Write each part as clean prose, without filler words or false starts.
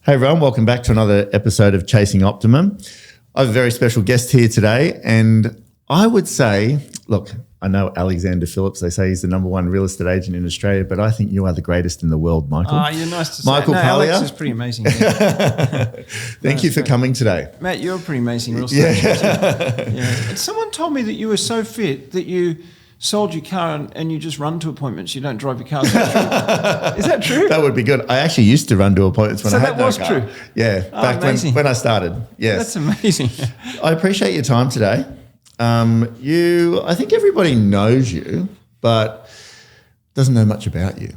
Hey everyone, welcome back to another episode of Chasing Optimum. I have a very special guest here today, and I would say, look, I know Alexander Phillips, they say he's the number one real estate agent in Australia, but I think you are the greatest in the world, Michael. Oh, you're nice to say. Michael Pallier. Alex is pretty amazing. Yeah. Thank you for coming today. Matt, you're pretty amazing real estate agent. Yeah. And someone told me that you were so fit that you sold your car and you just run to appointments. You don't drive your car. Is that true? That would be good. I actuly used to run to appointments when I had no car. So that was true? Yeah, back when I started. Yes. That's amazing. I appreciate your time today. I think everybody knows you, but doesn't know much about you.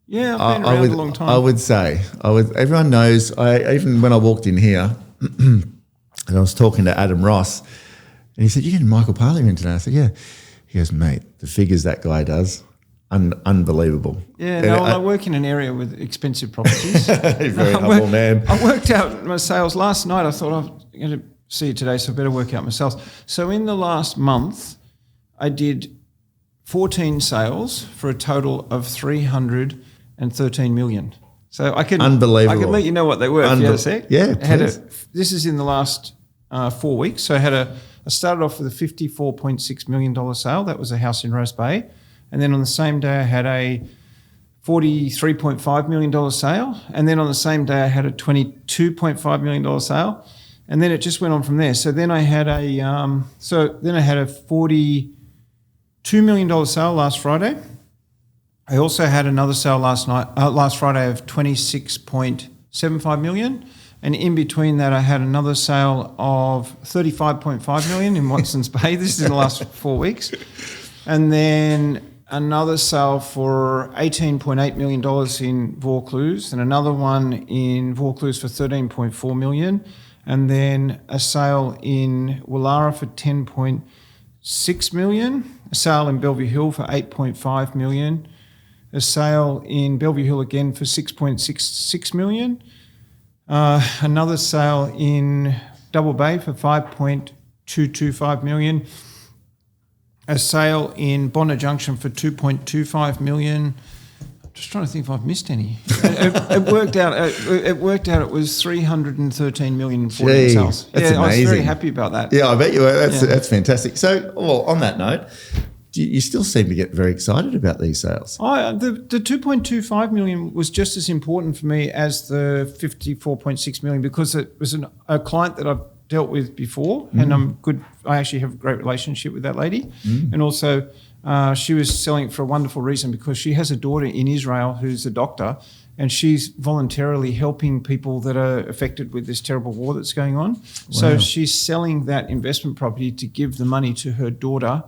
Yeah, I've been around a long time. I would say. Everyone knows. Even when I walked in here and I was talking to Adam Ross, and he said, "You're getting Michael Pallier in today?" I said, "Yeah." He goes, "Mate, the figures that guy does, unbelievable." Yeah, no, I work in an area with expensive properties. Very humble man. I worked out my sales last night. I thought I'm going to see you today, so I better work out my sales. So in the last month, I did 14 sales for a total of 313 million. So I can Unbelievable. I can let you know what they were. If you had a sec. Yeah, this is in the last 4 weeks. So I started off with a $54.6 million sale. That was a house in Rose Bay. And then on the same day, I had a $43.5 million sale. And then on the same day, I had a $22.5 million sale. And then it just went on from there. So then I had a $42 million sale last Friday. I also had another sale last Friday of $26.75 million. And in between that, I had another sale of $35.5 million in Watson's Bay. This is in the last 4 weeks. And then another sale for $18.8 million in Vaucluse, and another one in Vaucluse for $13.4 million. And then a sale in Willara for $10.6 million. A sale in Bellevue Hill for $8.5 million. A sale in Bellevue Hill again for $6.66 million. Another sale in Double Bay for $5.225 million. A sale in Bondi Junction for $2.25 million. I'm just trying to think if I've missed any. It worked out. It was $313 million in 14 sales. That's amazing. I was very happy about that. Yeah, I bet you were. That's fantastic. So, on that note, you still seem to get very excited about these sales. The $2.25 million was just as important for me as the $54.6 million because it was a client that I've dealt with before, and I'm good. I actually have a great relationship with that lady, and also she was selling it for a wonderful reason because she has a daughter in Israel who's a doctor, and she's voluntarily helping people that are affected with this terrible war that's going on. Wow. So she's selling that investment property to give the money to her daughter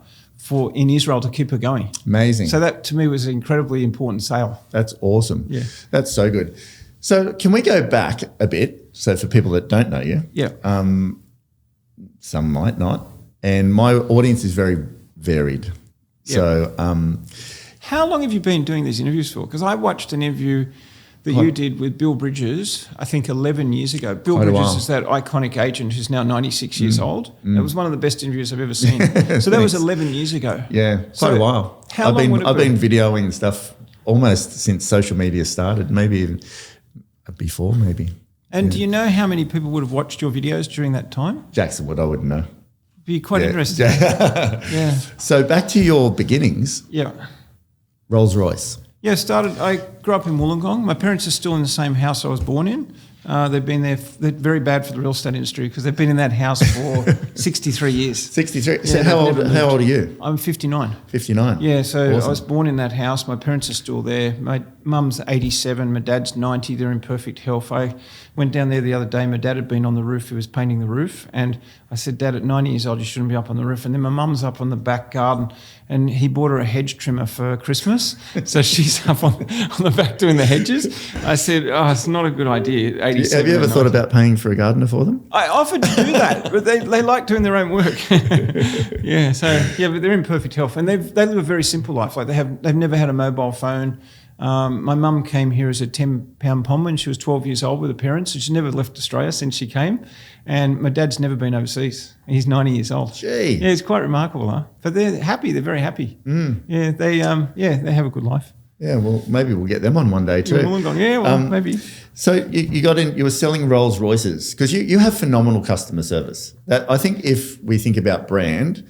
in Israel to keep her going. Amazing. So that to me was an incredibly important sale. That's awesome. Yeah. That's so good. So can we go back a bit? So for people that don't know you, some might not, and my audience is very varied. Yeah. So how long have you been doing these interviews for? Because I watched an interview that you did with Bill Bridges, I think 11 years ago. Bill Bridges is that iconic agent who's now 96 years old. It was one of the best interviews I've ever seen. So that was 11 years ago. Yeah, quite a while. How long would it I've been videoing stuff almost since social media started, maybe even before, maybe. And do you know how many people would have watched your videos during that time? Jackson would, I wouldn't know. Be quite interesting. Yeah. So back to your beginnings. Yeah. Rolls Royce. Yeah, I grew up in Wollongong. My parents are still in the same house I was born in. They've been there. They're very bad for the real estate industry because they've been in that house for 63 years. 63. So how old are you? I'm 59. 59. Yeah, so awesome. I was born in that house. My parents are still there. My mum's 87. My dad's 90. They're in perfect health. I went down there the other day. My dad had been on the roof. He was painting the roof. And I said, Dad, at 90 years old, you shouldn't be up on the roof. And then my mum's up on the back garden and he bought her a hedge trimmer for Christmas. So she's up on the back doing the hedges. I said, it's not a good idea. 87. Have you ever thought about paying for a gardener for them? I offered to do that, but they like doing their own work. But they're in perfect health. And they live a very simple life. Like they've never had a mobile phone. My mum came here as a 10-pound pom when she was 12 years old with her parents, and she's never left Australia since she came. And my dad's never been overseas. He's 90 years old. Gee. Yeah, it's quite remarkable, huh? But they're happy. They're very happy. Yeah, they have a good life. Yeah, well, maybe we'll get them on one day too. Yeah, well, maybe. So you got in. You were selling Rolls Royces because you have phenomenal customer service. That I think if we think about brand,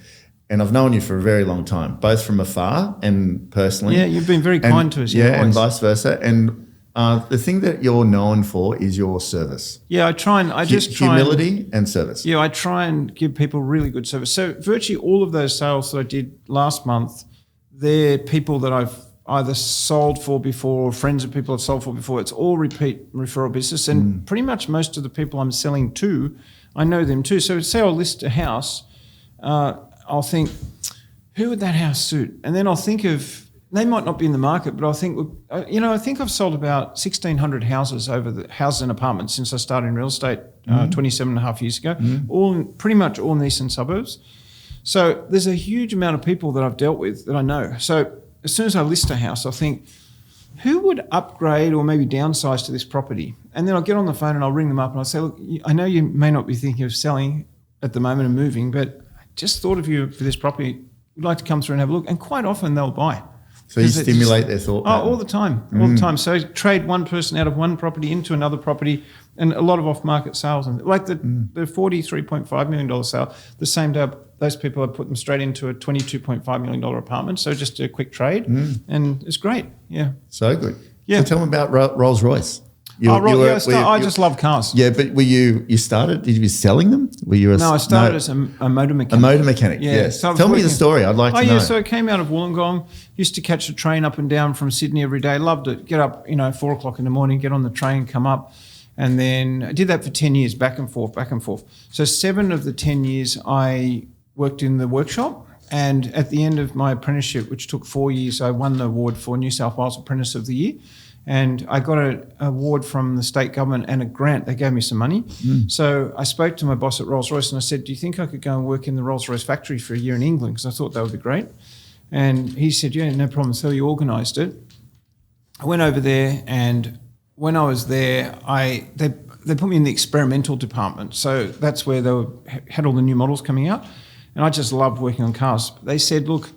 and I've known you for a very long time, both from afar and personally. Yeah, you've been very kind to us. Yeah, and vice versa. And the thing that you're known for is your service. Yeah, humility and service. Yeah, I try and give people really good service. So virtually all of those sales that I did last month, they're people that I've either sold for before or friends of people I've sold for before. It's all repeat referral business. And pretty much most of the people I'm selling to, I know them too. So say I'll list a house, I'll think, who would that house suit? And then I'll think of, they might not be in the market, but I'll think, I think I've sold about 1,600 houses houses and apartments since I started in real estate 27 and a half years ago, pretty much all in the eastern suburbs. So there's a huge amount of people that I've dealt with that I know. So as soon as I list a house, I'll think, who would upgrade or maybe downsize to this property? And then I'll get on the phone and I'll ring them up and I'll say, look, I know you may not be thinking of selling at the moment and moving, but I just thought of you for this property. Would like to come through and have a look? And quite often they'll buy. So you stimulate their thought pattern? All the time. So I trade one person out of one property into another property, and a lot of off-market sales. And like the $43.5 million sale, the same day those people, I put them straight into a $22.5 million apartment. So just a quick trade, and it's great. Yeah. So good. Yeah. So tell them about Rolls Royce. I just love cars. Yeah, but you started, did you be selling them? I started as a motor mechanic. A motor mechanic, yes. Tell me the story. I'd like to know. So I came out of Wollongong, used to catch the train up and down from Sydney every day. Loved it. Get up, 4 o'clock in the morning, get on the train, come up. And then I did that for 10 years, back and forth. So 7 of the 10 years I worked in the workshop. And at the end of my apprenticeship, which took 4 years, I won the award for New South Wales Apprentice of the Year. And I got an award from the state government and a grant. They gave me some money. So I spoke to my boss at Rolls-Royce and I said, do you think I could go and work in the Rolls-Royce factory for a year in England? Because I thought that would be great. And he said, yeah, no problem. So he organised it. I went over there, and when I was there, they put me in the experimental department. So that's where they had all the new models coming out. And I just loved working on cars. They said, look,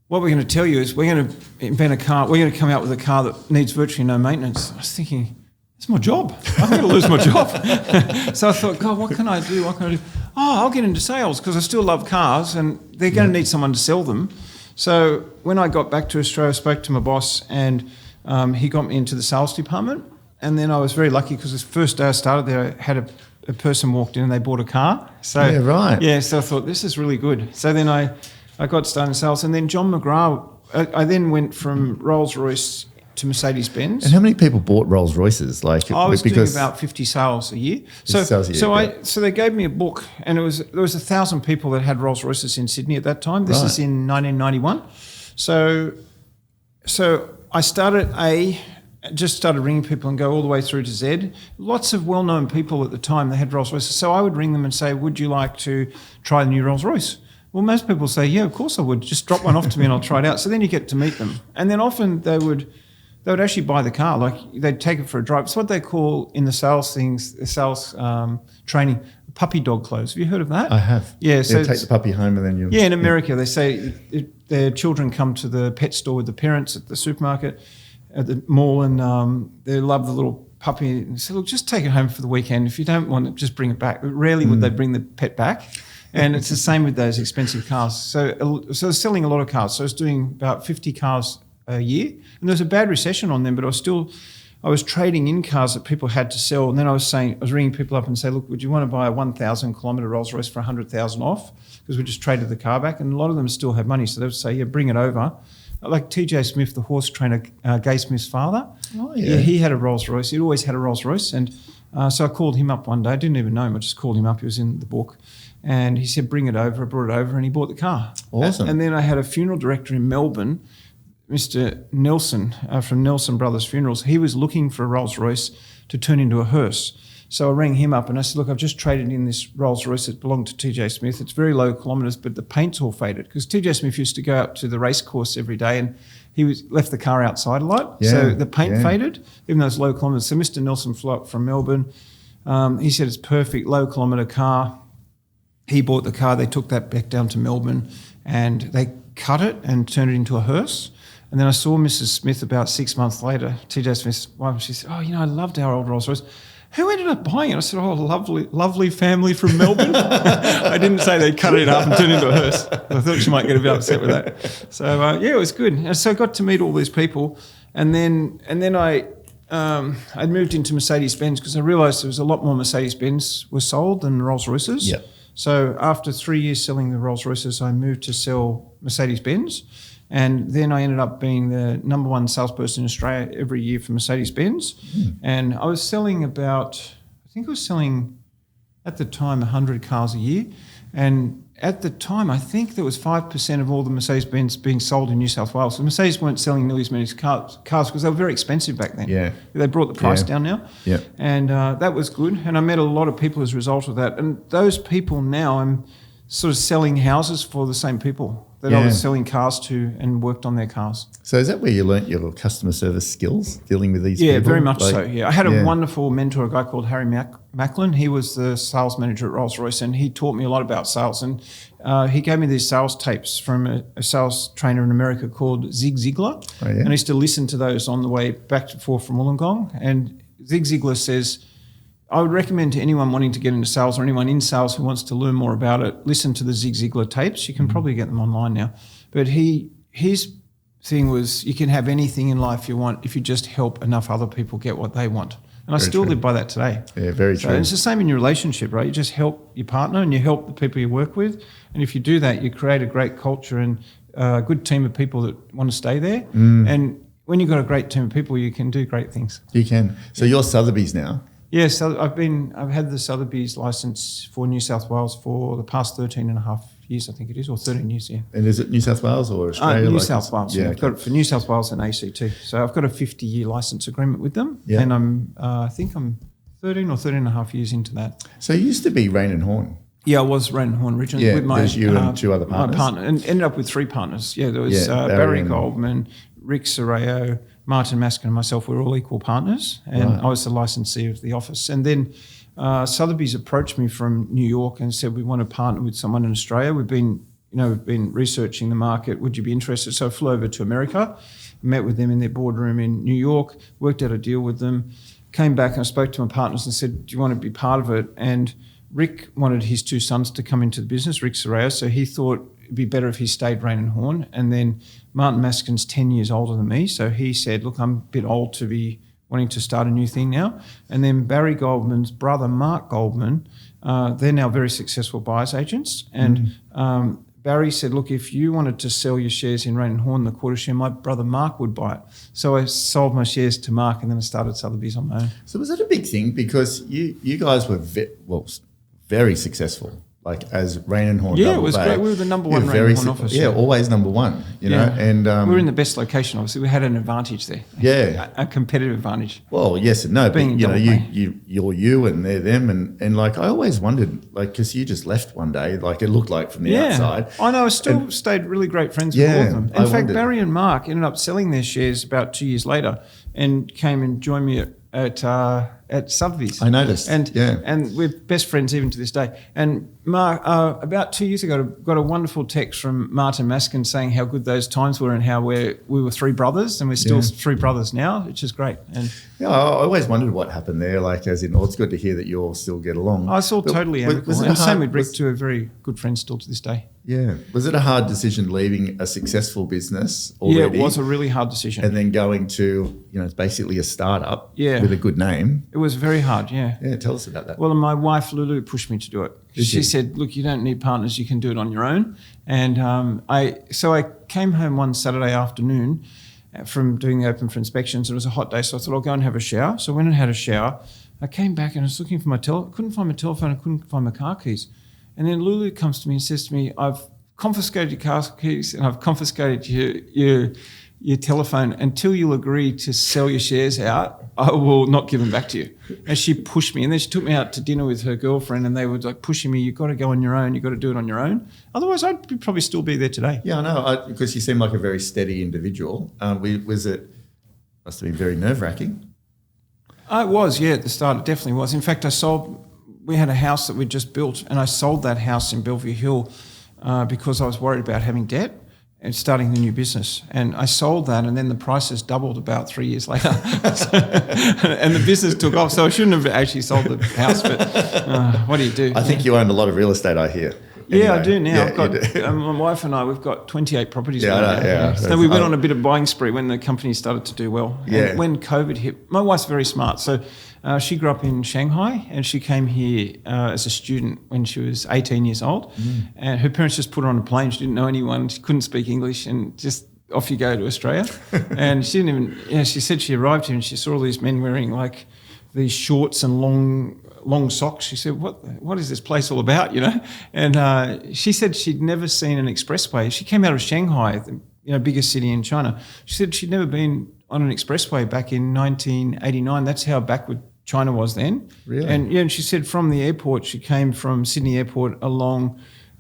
what we're going to tell you is we're going to invent a car. We're going to come out with a car that needs virtually no maintenance. I was thinking, it's my job. I'm going to lose my job. So I thought, God, what can I do? Oh, I'll get into sales because I still love cars and they're going to need someone to sell them. So when I got back to Australia, I spoke to my boss and he got me into the sales department. And then I was very lucky because the first day I started there, I had a person walked in and they bought a car. So, yeah, right. Yeah, so I thought, this is really good. So then I got started in sales. And then John McGrath, I then went from Rolls-Royce to Mercedes-Benz. And how many people bought Rolls-Royces? I was doing about 50 sales a year. So they gave me a book, and there was 1,000 people that had Rolls-Royces in Sydney at that time. This is in 1991. So I started ringing people and go all the way through to Z. Lots of well-known people at the time, they had Rolls-Royces. So I would ring them and say, would you like to try the new Rolls-Royce? Well, most people say, yeah, of course I would. Just drop one off to me and I'll try it out. So then you get to meet them. And then often they would actually buy the car. Like they'd take it for a drive. It's what they call in the sales training, puppy dog clothes. Have you heard of that? I have. Yeah. So take the puppy home and then you... Yeah, in America they say their children come to the pet store with the parents at the supermarket, at the mall, and they love the little puppy. And they say, look, just take it home for the weekend. If you don't want it, just bring it back. But rarely would they bring the pet back. And it's the same with those expensive cars. So I was selling a lot of cars. So I was doing about 50 cars a year. And there was a bad recession on them, but I was trading in cars that people had to sell. And then I was ringing people up and say, look, would you want to buy a 1,000 kilometre Rolls Royce for 100,000 off? Because we just traded the car back. And a lot of them still had money. So they would say, yeah, bring it over. Like TJ Smith, the horse trainer, Gay Smith's father. Oh, yeah. He had a Rolls Royce. He'd always had a Rolls Royce. And so I called him up one day. I didn't even know him. I just called him up. He was in the book. And he said, bring it over. I brought it over and he bought the car. Awesome. And then I had a funeral director in Melbourne, Mr. Nelson, from Nelson Brothers Funerals. He was looking for a Rolls Royce to turn into a hearse. So I rang him up and I said, look, I've just traded in this Rolls Royce that belonged to TJ Smith. It's very low kilometres, but the paint's all faded. Because TJ Smith used to go out to the race course every day and he left the car outside a lot. Yeah, so the paint faded, even though it's low kilometres. So Mr. Nelson flew up from Melbourne. He said it's perfect, low kilometre car. He bought the car. They took that back down to Melbourne and they cut it and turned it into a hearse. And then I saw Mrs. Smith about 6 months later, TJ Smith's wife. She said, I loved our old Rolls Royce. Who ended up buying it? I said, lovely family from Melbourne. I didn't say they'd cut it up and turn it into a hearse. I thought she might get a bit upset with that. So, it was good. And so I got to meet all these people. And then I'd moved into Mercedes-Benz because I realised there was a lot more Mercedes-Benz were sold than Rolls-Royces. Yep. So after 3 years selling the Rolls-Royces, I moved to sell Mercedes-Benz. And then I ended up being the number one salesperson in Australia every year for Mercedes-Benz. And I was selling at the time 100 cars a year. And at the time, I think there was 5% of all the Mercedes-Benz being sold in New South Wales. So Mercedes weren't selling nearly as many cars because they were very expensive back then. Yeah. They brought the price down now. Yeah. And that was good. And I met a lot of people as a result of that. And those people now, I'm sort of selling houses for the same people that I was selling cars to and worked on their cars. So is that where you learnt your customer service skills, dealing with these people? Yeah, very much so, yeah. I had a wonderful mentor, a guy called Harry Macklin. He was the sales manager at Rolls-Royce, and he taught me a lot about sales. And he gave me these sales tapes from a sales trainer in America called Zig Ziglar. Oh, yeah? And I used to listen to those on the way back and forth from Wollongong. And Zig Ziglar says, I would recommend to anyone wanting to get into sales or anyone in sales who wants to learn more about it, listen to the Zig Ziglar tapes. You can probably get them online now. But his thing was you can have anything in life you want if you just help enough other people get what they want. And I still live by that today. Yeah, very true. It's the same in your relationship, right? You just help your partner and you help the people you work with. And if you do that, you create a great culture and a good team of people that want to stay there. And when you've got a great team of people, you can do great things. You can. So you're Sotheby's now? Yes, I've had the Sotheby's license for New South Wales for the past 13 and a half years, I think it is, or 13 years, yeah. And is it New South Wales or Australia? New South Wales, yeah. I've got it for New South Wales and ACT. So I've got a 50-year license agreement with them, and I think I'm 13 or 13 and a half years into that. So you used to be Rain and Horn. Yeah, I was Rain and Horn originally with my you and two other partners. My partner, and ended up with three partners. Yeah, there was Barry Goldman, Rick Serrao, Martin Maskin and myself. We were all equal partners, and I was the licensee of the office. And then Sotheby's approached me from New York and said, we want to partner with someone in Australia. We've been researching the market. Would you be interested? So I flew over to America, met with them in their boardroom in New York, worked out a deal with them, came back and I spoke to my partners and said, do you want to be part of it? And Rick wanted his two sons to come into the business, Rick Serrao, so he thought it'd be better if he stayed Rain and Horn. And then Martin Maskin's 10 years older than me, so he said, look, I'm a bit old to be wanting to start a new thing now. And then Barry Goldman's brother, Mark Goldman, they're now very successful buyers agents. And Barry said, look, if you wanted to sell your shares in Rain and Horn, the quarter share, my brother Mark would buy it. So I sold my shares to Mark and then I started Sotheby's on my own. So was that a big thing? Because you guys were very successful, like as Rain and Horn. Yeah, it was great. We were the number one Rain and Horn office. Yeah, always number one, you know. And we were in the best location, obviously. We had an advantage there. Yeah. A competitive advantage. Well, yes and no, Being but you're you and they're them. And like I always wondered, like, because you just left one day, like it looked like from the outside. I know, I still stayed really great friends with all of them. In fact, Barry and Mark ended up selling their shares about 2 years later and came and joined me at Sotheby's. I noticed. And we're best friends even to this day. And Mark, about 2 years ago, got a wonderful text from Martin Maskin saying how good those times were and how we were three brothers and we're still three brothers now, which is great. And I always wondered what happened there, like as in, it's good to hear that you all still get along. I saw totally amicable. And same with Rick too, a very good friend still to this day. Yeah. Was it a hard decision leaving a successful business already? Yeah, it was a really hard decision. And then going to, it's basically a startup with a good name. It was very hard, yeah. Yeah, tell us about that. Well, my wife, Lulu, pushed me to do it. She said, look, you don't need partners, you can do it on your own. And I came home one Saturday afternoon from doing the open for inspections. It was a hot day, so I thought I'll go and have a shower. So I went and had a shower. I came back and I was looking for my couldn't find my telephone, I couldn't find my car keys. And then Lulu comes to me and says to me, I've confiscated your car keys and I've confiscated your telephone. Until you'll agree to sell your shares out, I will not give them back to you. And she pushed me. And then she took me out to dinner with her girlfriend and they were like pushing me, you've got to go on your own, you've got to do it on your own. Otherwise, I'd probably still be there today. Yeah, I know, because you seem like a very steady individual. Must have been very nerve-wracking. It was, yeah, at the start it definitely was. In fact, we had a house that we'd just built and I sold that house in Bellevue Hill because I was worried about having debt. and starting the new business. And I sold that, and then the prices doubled about 3 years later. And the business took off. So I shouldn't have actually sold the house, but what do you do? I think you own a lot of real estate, I hear. Yeah, I do now. Yeah, I've got my wife and I. We've got 28 properties. Yeah, now. yeah. So we went on a bit of buying spree when the company started to do well. Yeah. And when COVID hit, my wife's very smart. So she grew up in Shanghai, and she came here as a student when she was 18 years old. And her parents just put her on a plane. She didn't know anyone. She couldn't speak English, and just off you go to Australia. And she didn't even. You know, she said she arrived here and she saw all these men wearing like these shorts and long socks. She said, what is this place all about, you know? And she said she'd never seen an expressway. She came out of Shanghai, the biggest city in China. She said she'd never been on an expressway back in 1989. That's how backward China was then. Really? And she said from the airport, she came from Sydney Airport along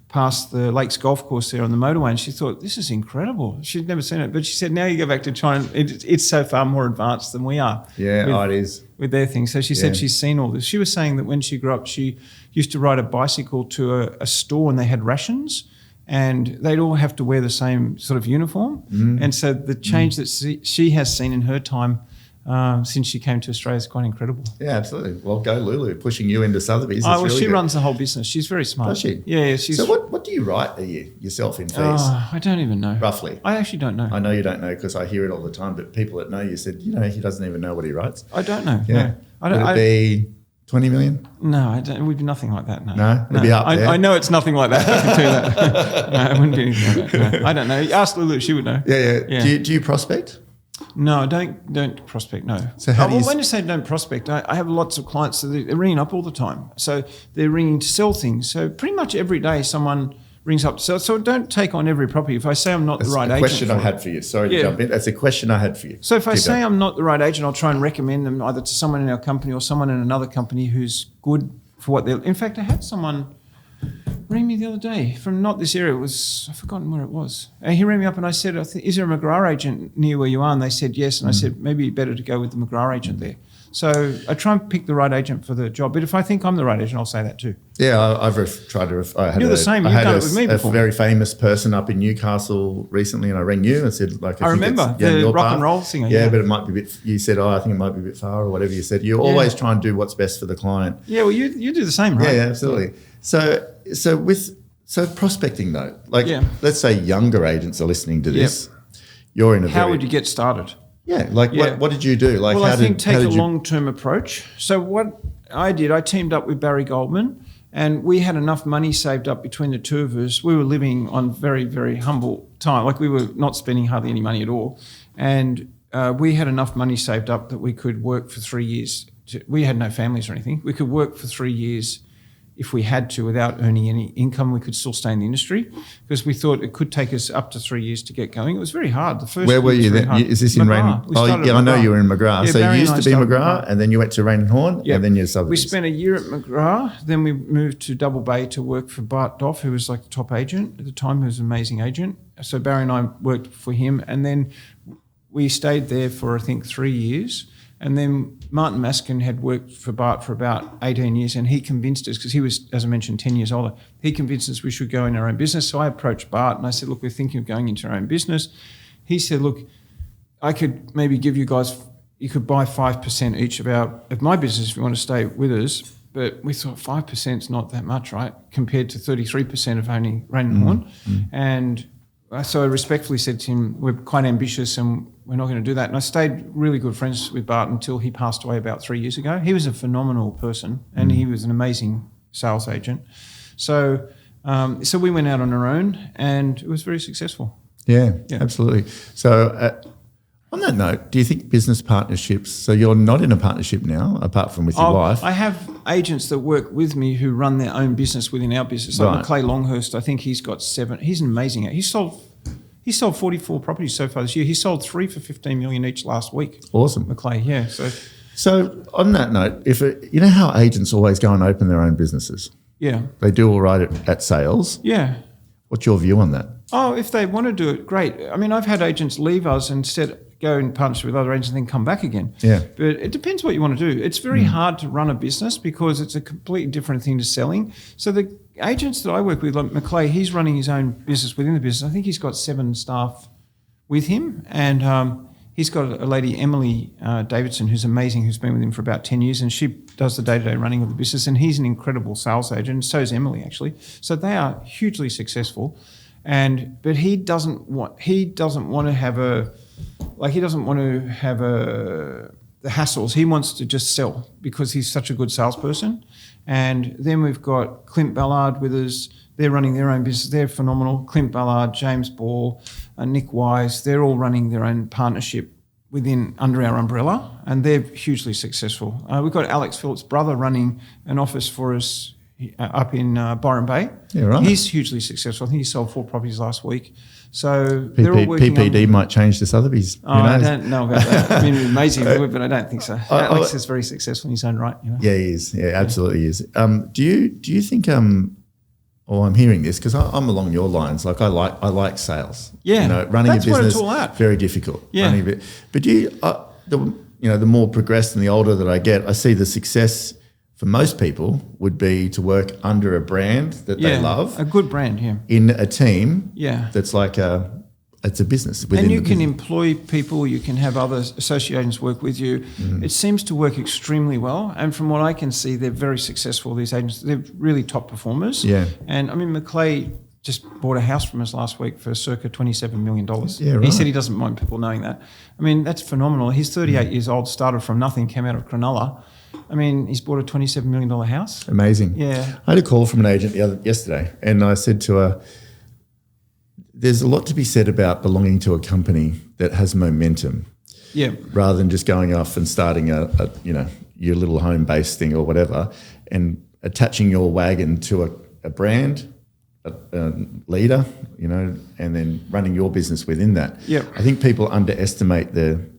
past the Lakes Golf Course there on the motorway, and she thought, this is incredible. She'd never seen it. But she said, now you go back to China, it's so far more advanced than we are. Yeah, it is. With their things. So she said she's seen all this. She was saying that when she grew up, she used to ride a bicycle to a store, and they had rations, and they'd all have to wear the same sort of uniform. And so the change that she has seen in her time since she came to Australia is quite incredible. Yeah, absolutely. Well, go Lulu, pushing you into Sotheby's. She runs the whole business. She's very smart. Does she? Yeah. She's, so what do you write a year yourself in fees? I don't even know. Roughly? I actually don't know. I know you don't know because I hear it all the time, but people that know you said, he doesn't even know what he writes. I don't know. Yeah. No. Would it be 20 million? No, I don't. It would be nothing like that. No? It'd be up there. I know it's nothing like that. I can tell you that. No, it wouldn't be anything like that. No, I don't know. Ask Lulu. She would know. Yeah. Do you prospect? No, don't prospect, no. So how do you... when you say don't prospect, I have lots of clients that they're ringing up all the time. So they're ringing to sell things. So pretty much every day someone rings up to sell. So don't take on every property. If I say I'm not the right agent... That's a question I had for you. Sorry to jump in. That's a question I had for you. So if I say I'm not the right agent, I'll try and recommend them either to someone in our company or someone in another company who's good for what they're... In fact, I had someone ring me the other day from not this area. I've forgotten where it was. And he rang me up and I said, is there a McGrath agent near where you are? And they said yes. And I said, maybe better to go with the McGrath agent there. So I try and pick the right agent for the job. But if I think I'm the right agent, I'll say that too. Yeah, I've tried to... You're the same. You've done it with me before. A very famous person up in Newcastle recently, and I rang you and said... I remember the rock and roll singer. Yeah, but it might be a bit... You said, I think it might be a bit far or whatever you said. You always try and do what's best for the client. Yeah, well, you do the same, right? Yeah, absolutely. So prospecting though, let's say younger agents are listening to this. You're in a How would you get started? Yeah, what did you do? I think take a long-term approach. So what I did, I teamed up with Barry Goldman, and we had enough money saved up between the two of us. We were living on very, very humble time. Like we were not spending hardly any money at all. And we had enough money saved up that we could work for 3 years. We had no families or anything. We could work for 3 years if we had to without earning any income. We could still stay in the industry because we thought it could take us up to 3 years to get going. It was very hard. The first Where were you then? Is this in Rain? I know you were in McGrath. Yeah, so Barry you used to be McGrath and then you went to Rain and Horn and then you're Sotheby's. We spent a year at McGrath. Then we moved to Double Bay to work for Bart Doff, who was like the top agent at the time, who was an amazing agent. So Barry and I worked for him, and then we stayed there for, I think, 3 years. And then Martin Maskin had worked for Bart for about 18 years, and he convinced us, because he was, as I mentioned, 10 years older, he convinced us we should go in our own business. So I approached Bart and I said, look, we're thinking of going into our own business. He said, look, I could maybe give you guys, you could buy 5% each of my business if you want to stay with us. But we thought 5% is not that much, right, compared to 33% of owning Rain and Horn. And so I respectfully said to him, we're quite ambitious and we're not going to do that. And I stayed really good friends with Bart until he passed away about 3 years ago. He was a phenomenal person and he was an amazing sales agent. So we went out on our own and it was very successful. Yeah. Absolutely. So on that note, do you think business partnerships, so you're not in a partnership now apart from with your wife? I have agents that work with me who run their own business within our business. Like Maclay Longhurst, I think he's got 7. He's an amazing agent. He sold 44 properties so far this year. He sold 3 for $15 million each last week. Awesome. Maclay, yeah. So on that note, you know how agents always go and open their own businesses? Yeah. They do all right at sales. Yeah. What's your view on that? Oh, if they want to do it, great. I mean, I've had agents leave us and said, go in partnership with other agents and then come back again. Yeah. But it depends what you want to do. It's very hard to run a business because it's a completely different thing to selling. So the agents that I work with, like McClay, he's running his own business within the business. I think he's got 7 staff with him, and he's got a lady, Emily Davidson, who's amazing, who's been with him for about 10 years, and she does the day-to-day running of the business, and he's an incredible sales agent, and so is Emily, actually. So they are hugely successful, but he doesn't want to have the hassles. He wants to just sell because he's such a good salesperson. And then we've got Clint Ballard with us. They're running their own business. They're phenomenal. Clint Ballard, James Ball, Nick Wise, they're all running their own partnership under our umbrella, and they're hugely successful. We've got Alex Phillips' brother running an office for us up in Byron Bay. Yeah, right. He's hugely successful. I think he sold 4 properties last week. So they're all working PPD might change to Sotheby's. I don't know about that. I mean, it'd be amazing if it would, but I don't think so. Alex is very successful in his own right. You know? Yeah, he is. Yeah, absolutely is. Do you think? I'm hearing this because I'm along your lines. Like I like sales. Yeah, running that's a business what it's all at. very difficult. Yeah, but do you? The more progressed and the older that I get, I see the success for most people would be to work under a brand that they love, a good brand, in a team, that's like it's a business. And you can employ people, you can have other associations work with you. Mm-hmm. It seems to work extremely well. And from what I can see, they're very successful, these agents. They're really top performers. Yeah. And I mean, McClay just bought a house from us last week for circa $27 million. Yeah, right. He said he doesn't mind people knowing that. I mean, that's phenomenal. He's 38 years old, started from nothing, came out of Cronulla. I mean, he's bought a $27 million house. Amazing. Yeah. I had a call from an agent yesterday, and I said to her, there's a lot to be said about belonging to a company that has momentum. Yeah. Rather than just going off and starting your little home-based thing or whatever, and attaching your wagon to a brand, a leader, and then running your business within that. Yeah. I think people underestimate the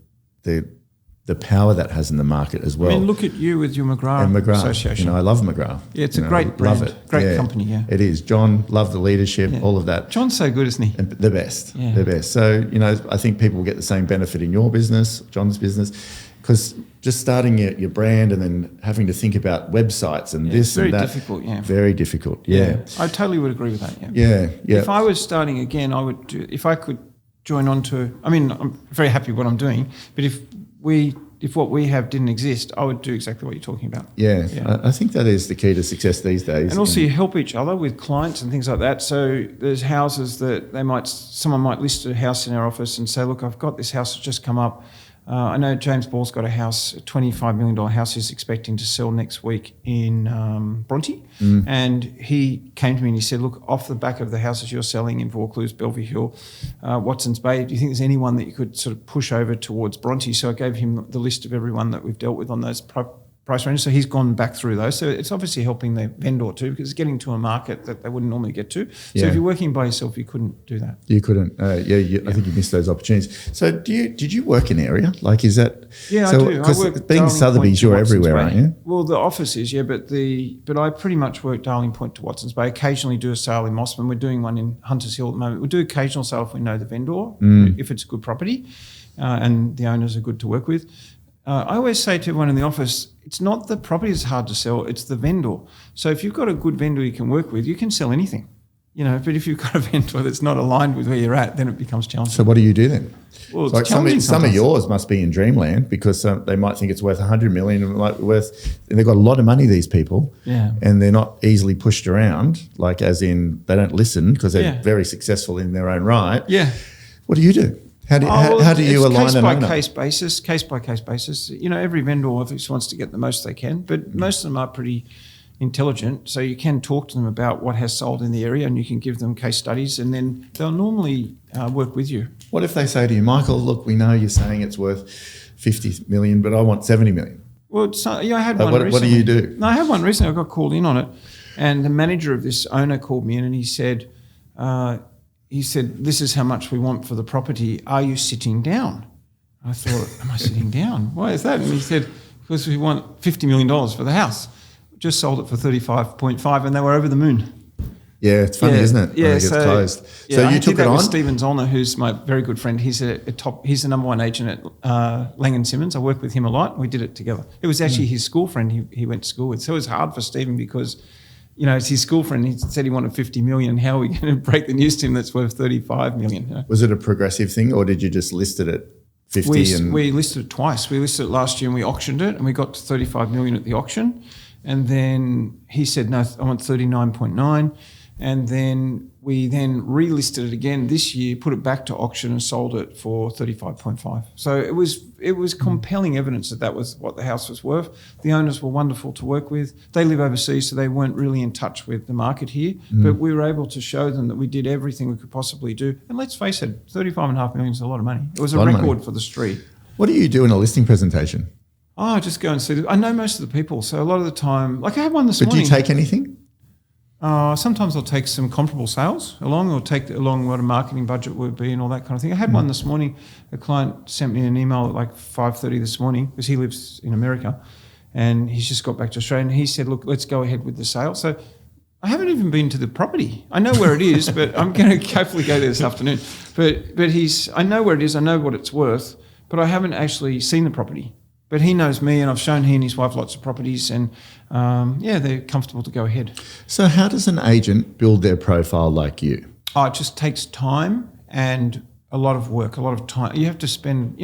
power that has in the market as well. I mean, look at you with your McGrath Association. I love McGrath. Yeah, it's a great brand. Love it. Great company, yeah. It is. John, love the leadership, all of that. John's so good, isn't he? And the best. Yeah. The best. So, I think people get the same benefit in your business, John's business, because just starting your brand and then having to think about websites and this and that. Very difficult, yeah. Very difficult, yeah. I totally would agree with that, Yeah. If I was starting again, if I could join on to, I mean, I'm very happy with what I'm doing, but if what we have didn't exist, I would do exactly what you're talking about. Yeah. I think that is the key to success these days. And also you help each other with clients and things like that. So there's houses that someone might list a house in our office and say, look, I've got this house that's just come up. I know James Ball's got a house, a $25 million house he's expecting to sell next week in Bronte. And he came to me and he said, look, off the back of the houses you're selling in Vaucluse, Bellevue Hill, Watson's Bay, do you think there's anyone that you could sort of push over towards Bronte? So I gave him the list of everyone that we've dealt with on those price ranges. So he's gone back through those. So it's obviously helping the vendor too, because it's getting to a market that they wouldn't normally get to. So if you're working by yourself, you couldn't do that. You couldn't. I think you missed those opportunities. So did you work in area? Like, is that? Yeah, I do. I work being Sotheby's, you're everywhere, aren't you? Well, the office is, but I pretty much work Darling Point to Watson's Bay. Occasionally do a sale in Mossman. We're doing one in Hunters Hill at the moment. We'll do occasional sale if we know the vendor, if it's a good property, and the owners are good to work with. I always say to everyone in the office, it's not the property that's hard to sell, it's the vendor. So if you've got a good vendor you can work with, you can sell anything. But if you've got a vendor that's not aligned with where you're at, then it becomes challenging. So what do you do then? Well, it's like some of yours must be in dreamland because they might think it's worth $100 million and they've got a lot of money, these people, and they're not easily pushed around, like as in they don't listen because they're very successful in their own right. Yeah. What do you do? How do you align an owner? Case by case basis. Every vendor obviously wants to get the most they can, but most of them are pretty intelligent. So you can talk to them about what has sold in the area and you can give them case studies and then they'll normally work with you. What if they say to you, Michael, look, we know you're saying it's worth 50 million, but I want 70 million. Well, I had one recently. What do you do? No, I had one recently. I got called in on it and the manager of this owner called me in and he said, this is how much we want for the property. Are you sitting down? I thought, am I sitting down? Why is that? And he said, because we want $50 million for the house. Just sold it for 35.5 and they were over the moon. Yeah, it's funny, isn't it? Yeah, when it gets closed. So I you took did it that on? with Stephen Zollner, who's my very good friend. He's he's the number one agent at Lang & Simmons. I work with him a lot. We did it together. It was actually his school friend he went to school with. So it was hard for Stephen because, it's his school friend. He said he wanted 50 million. How are we going to break the news to him that's worth 35 million? Was it a progressive thing, or did you just list it at 50? We listed it twice. We listed it last year and we auctioned it, and we got to 35 million at the auction. And then he said, no, I want 39.9. And then we relisted it again this year, put it back to auction and sold it for 35.5. So it was compelling evidence that was what the house was worth. The owners were wonderful to work with. They live overseas, so they weren't really in touch with the market here. But we were able to show them that we did everything we could possibly do. And let's face it, 35.5 million is a lot of money. It was a record for the street. What do you do in a listing presentation? Oh, I just go and see. I know most of the people, so a lot of the time, like I had one this morning. But do you take anything? Sometimes I'll take some comparable sales along, or take along what a marketing budget would be and all that kind of thing. I had one this morning. A client sent me an email at like 5:30 this morning because he lives in America, and he's just got back to Australia. And he said, "Look, let's go ahead with the sale." So I haven't even been to the property. I know where it is, but I'm going to hopefully go there this afternoon. But I know where it is. I know what it's worth, but I haven't actually seen the property. But he knows me, and I've shown he and his wife lots of properties, and they're comfortable to go ahead. So how does an agent build their profile like you? Oh, it just takes time and a lot of work, a lot of time. You have to spend,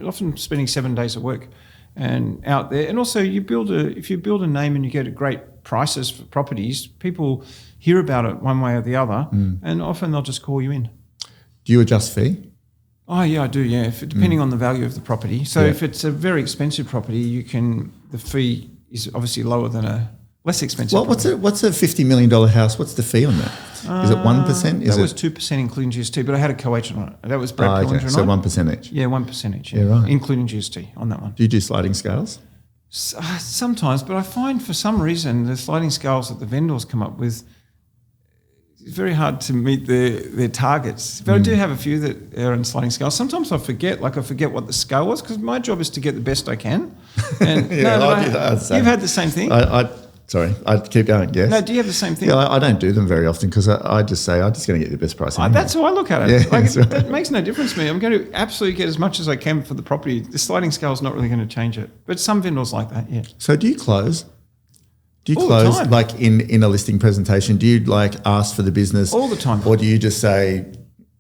often spending 7 days of work and out there. And also if you build a name and you get great prices for properties, people hear about it one way or the other, and often they'll just call you in. Do you adjust fee? Oh, yeah, I do, yeah, depending on the value of the property. So if it's a very expensive property, the fee is obviously lower than a less expensive property. What's a $50 million house? What's the fee on that? Is it 1%? That was 2% including GST, but I had a co-agent on it. That was Brad Pillinger and I. So 1% each? Yeah, 1% each, yeah, right. Including GST on that one. Do you do sliding scales? Sometimes, but I find for some reason the sliding scales that the vendors come up with, it's very hard to meet their targets. But I do have a few that are in sliding scales. Sometimes I forget what the scale was, because my job is to get the best I can. And do that. You've had the same thing? Sorry, I keep going, yes. No, do you have the same thing? Yeah, I don't do them very often because I just say, I'm just going to get the best price. Anyway. That's how I look at it. Yeah, right. That makes no difference to me. I'm going to absolutely get as much as I can for the property. The sliding scale is not really going to change it. But some vendors like that, yeah. So do you close? Do you all close the time. like in a listing presentation? Do you like ask for the business all the time, or do you just say,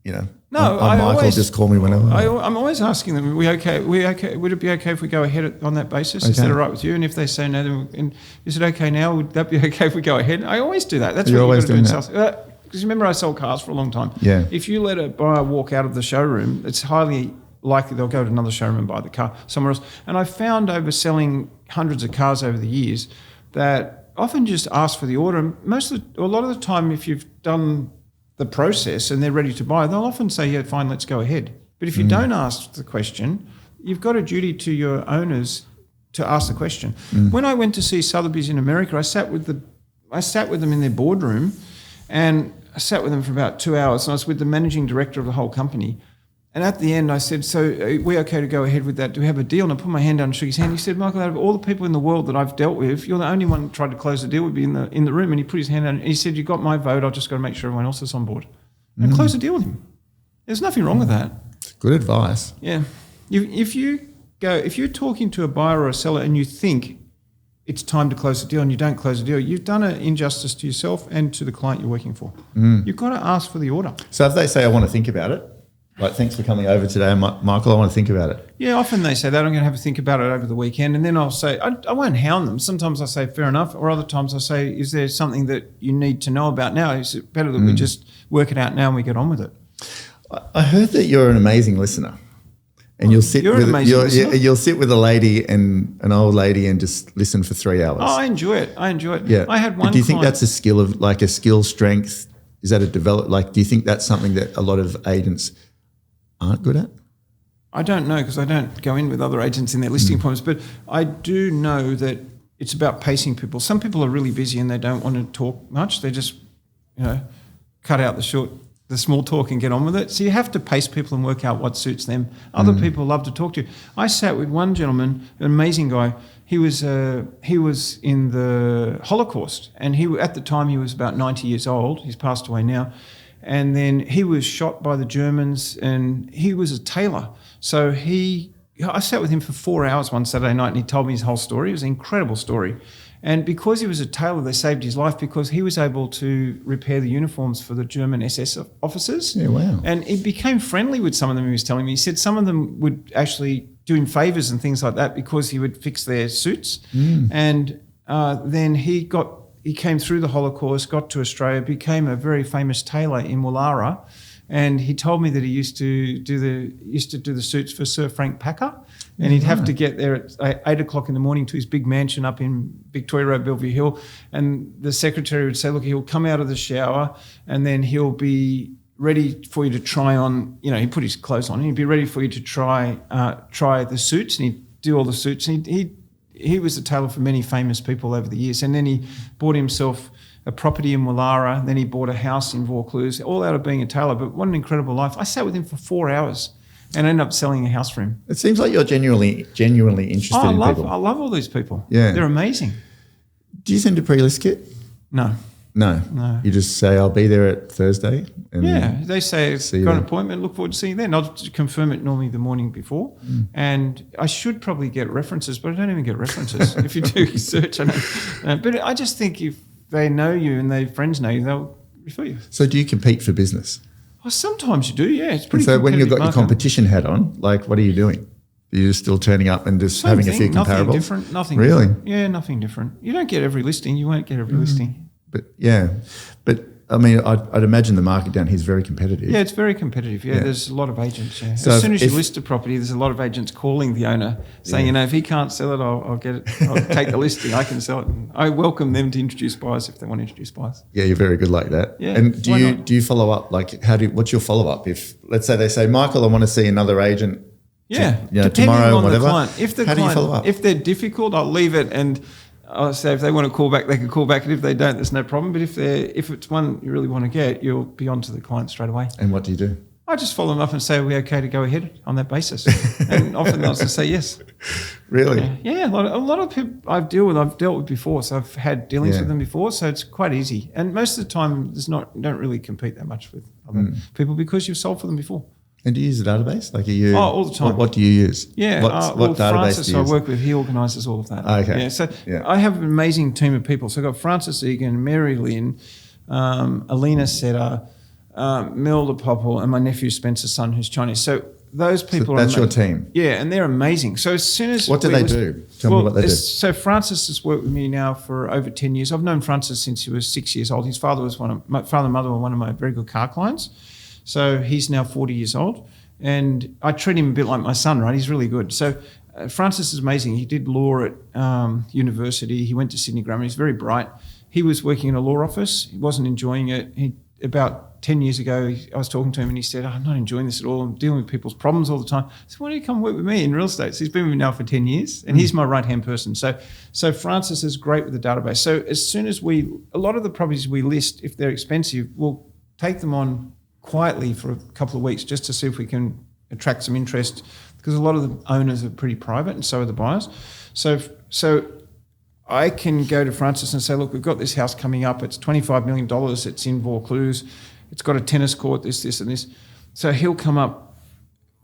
no, I'm Michael, just call me whenever? I'm always asking them, we okay? Would it be okay if we go ahead on that basis? Okay. Is that all right with you? And if they say no, then is it okay now? Would that be okay if we go ahead? I always do that. That's what you've got to do in sales. Because remember, I sold cars for a long time. Yeah. If you let a buyer walk out of the showroom, it's highly likely they'll go to another showroom and buy the car somewhere else. And I found over selling hundreds of cars over the years that often just ask for the order. A lot of the time, if you've done the process and they're ready to buy, they'll often say, yeah, fine, let's go ahead. But if you don't ask the question, you've got a duty to your owners to ask the question. When I went to see Sotheby's in America, I sat with them in their boardroom, and I sat with them for about 2 hours, and I was with the managing director of the whole company. And at the end, I said, so are we okay to go ahead with that? Do we have a deal? And I put my hand down and shook his hand. He said, Michael, out of all the people in the world that I've dealt with, you're the only one that tried to close the deal with me in the room. And he put his hand down and he said, you got my vote. I've just got to make sure everyone else is on board. And close the deal with him. There's nothing wrong with that. Good advice. Yeah. If you're talking to a buyer or a seller and you think it's time to close the deal and you don't close the deal, you've done an injustice to yourself and to the client you're working for. You've got to ask for the order. So if they say, I want to think about it, like, thanks for coming over today, Michael, I want to think about it. Yeah, often they say that. I'm going to have a think about it over the weekend. And then I'll say, I won't hound them. Sometimes I say, fair enough. Or other times I say, is there something that you need to know about now? Is it better that we just work it out now and we get on with it? I heard that you're an amazing listener. And you'll sit with a lady and an old lady and just listen for 3 hours. Oh, I enjoy it. Yeah. I had one. Do you think that's a skill of like a skill strength? Is that do you think that's something that a lot of agents aren't good at? I don't know, because I don't go in with other agents in their listing appointments, but I do know that it's about pacing people. Some people are really busy and they don't want to talk much. They just, cut out the small talk and get on with it. So you have to pace people and work out what suits them. Other people love to talk to you. I sat with one gentleman, an amazing guy. He was in the Holocaust, and at the time he was about 90 years old. He's passed away now. And then he was shot by the Germans, and he was a tailor. So I sat with him for 4 hours one Saturday night, and he told me his whole story. It was an incredible story. And because he was a tailor, they saved his life because he was able to repair the uniforms for the German SS officers. Yeah, wow. And he became friendly with some of them, he was telling me. He said some of them would actually do him favours and things like that because he would fix their suits. And then he came through the Holocaust, got to Australia, became a very famous tailor in Woollahra. And he told me that he used to do the suits for Sir Frank Packer, and he'd have to get there at 8 o'clock in the morning to his big mansion up in Victoria Road, Bellevue Hill. And the secretary would say, look, he'll come out of the shower and then he'll be ready for you to try on, he put his clothes on and he'd be ready for you to try the suits, and he'd do all the suits. And he was a tailor for many famous people over the years. And then he bought himself a property in Woollahra, then he bought a house in Vaucluse, all out of being a tailor. But what an incredible life. I sat with him for 4 hours and ended up selling a house for him. It seems like you're genuinely interested in people. I love all these people. Yeah. They're amazing. Do you send a pre-list kit? No. No. You just say, I'll be there at Thursday? And they say, got an appointment, look forward to seeing you then. I'll confirm it normally the morning before. And I should probably get references, but I don't even get references. If you do research, I don't. But I just think if they know you and their friends know you, they'll refer you. So do you compete for business? Oh, sometimes you do, yeah. It's pretty. So when you've got market. your competition hat on, like what are you doing? Are you still turning up and just having a few comparables? Nothing different. Nothing really? Different. Yeah, nothing different. You don't get every listing. You won't get every listing. But I mean, I'd imagine the market down here is very competitive. Yeah, it's very competitive. Yeah, there's a lot of agents. Yeah. So as soon as you list a property, there's a lot of agents calling the owner saying, if he can't sell it, I'll get it. I'll take the listing. I can sell it. And I welcome them to introduce buyers if they want to introduce buyers. Yeah, you're very good like that. Yeah. And do you follow up? Like, what's your follow up? If let's say they say, Michael, I want to see another agent. Tomorrow, on whatever. The client. If the how client, do you follow up? If they're difficult, I'll leave it and I'll say if they want to call back, they can call back, and if they don't, there's no problem. But if it's one you really want to get, you'll be on to the client straight away. And what do you do? I just follow them up and say, are we okay to go ahead on that basis? And often they'll just say yes. Really? Yeah. A lot of people I've dealt with before, so I've had dealings with them before, so it's quite easy. And most of the time, you don't really compete that much with other people because you've sold for them before. And do you use a database? Like, are you? All the time. What do you use? Yeah. What database Francis, do you use? I work with, he organises all of that. Okay. Yeah. So I have an amazing team of people. So I've got Francis Egan, Mary Lynn, Alina Setter, Mel Popple, and my nephew Spencer's son, who's Chinese. So those people are that's your team? Yeah, and they're amazing. So as soon as what do they do? Tell me what they do. So Francis has worked with me now for over 10 years. I've known Francis since he was 6 years old. His father and mother were one of my very good car clients. So he's now 40 years old. And I treat him a bit like my son, right? He's really good. So Francis is amazing. He did law at university. He went to Sydney Grammar. He's very bright. He was working in a law office. He wasn't enjoying it. About 10 years ago, I was talking to him and he said, I'm not enjoying this at all. I'm dealing with people's problems all the time. I said, why don't you come work with me in real estate? So he's been with me now for 10 years and he's my right-hand person. So Francis is great with the database. So as soon as a lot of the properties we list, if they're expensive, we'll take them on quietly for a couple of weeks just to see if we can attract some interest, because a lot of the owners are pretty private and so are the buyers. So I can go to Francis and say, look, we've got this house coming up. It's $25 million. It's in Vaucluse. It's got a tennis court, this and this. So he'll come up.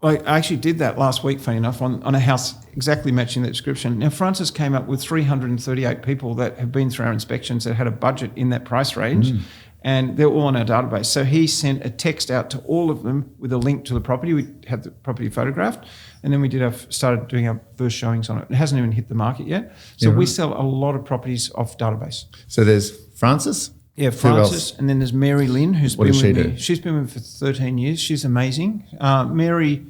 I actually did that last week, funny enough, on a house exactly matching that description. Now, Francis came up with 338 people that have been through our inspections that had a budget in that price range. And they're all on our database. So he sent a text out to all of them with a link to the property. We had the property photographed, and then we started doing our first showings on it. It hasn't even hit the market yet. So we sell a lot of properties off database. So there's Francis? Yeah, Francis. And then there's Mary Lynn, who's been with me. Do? She's been with me for 13 years. She's amazing. Mary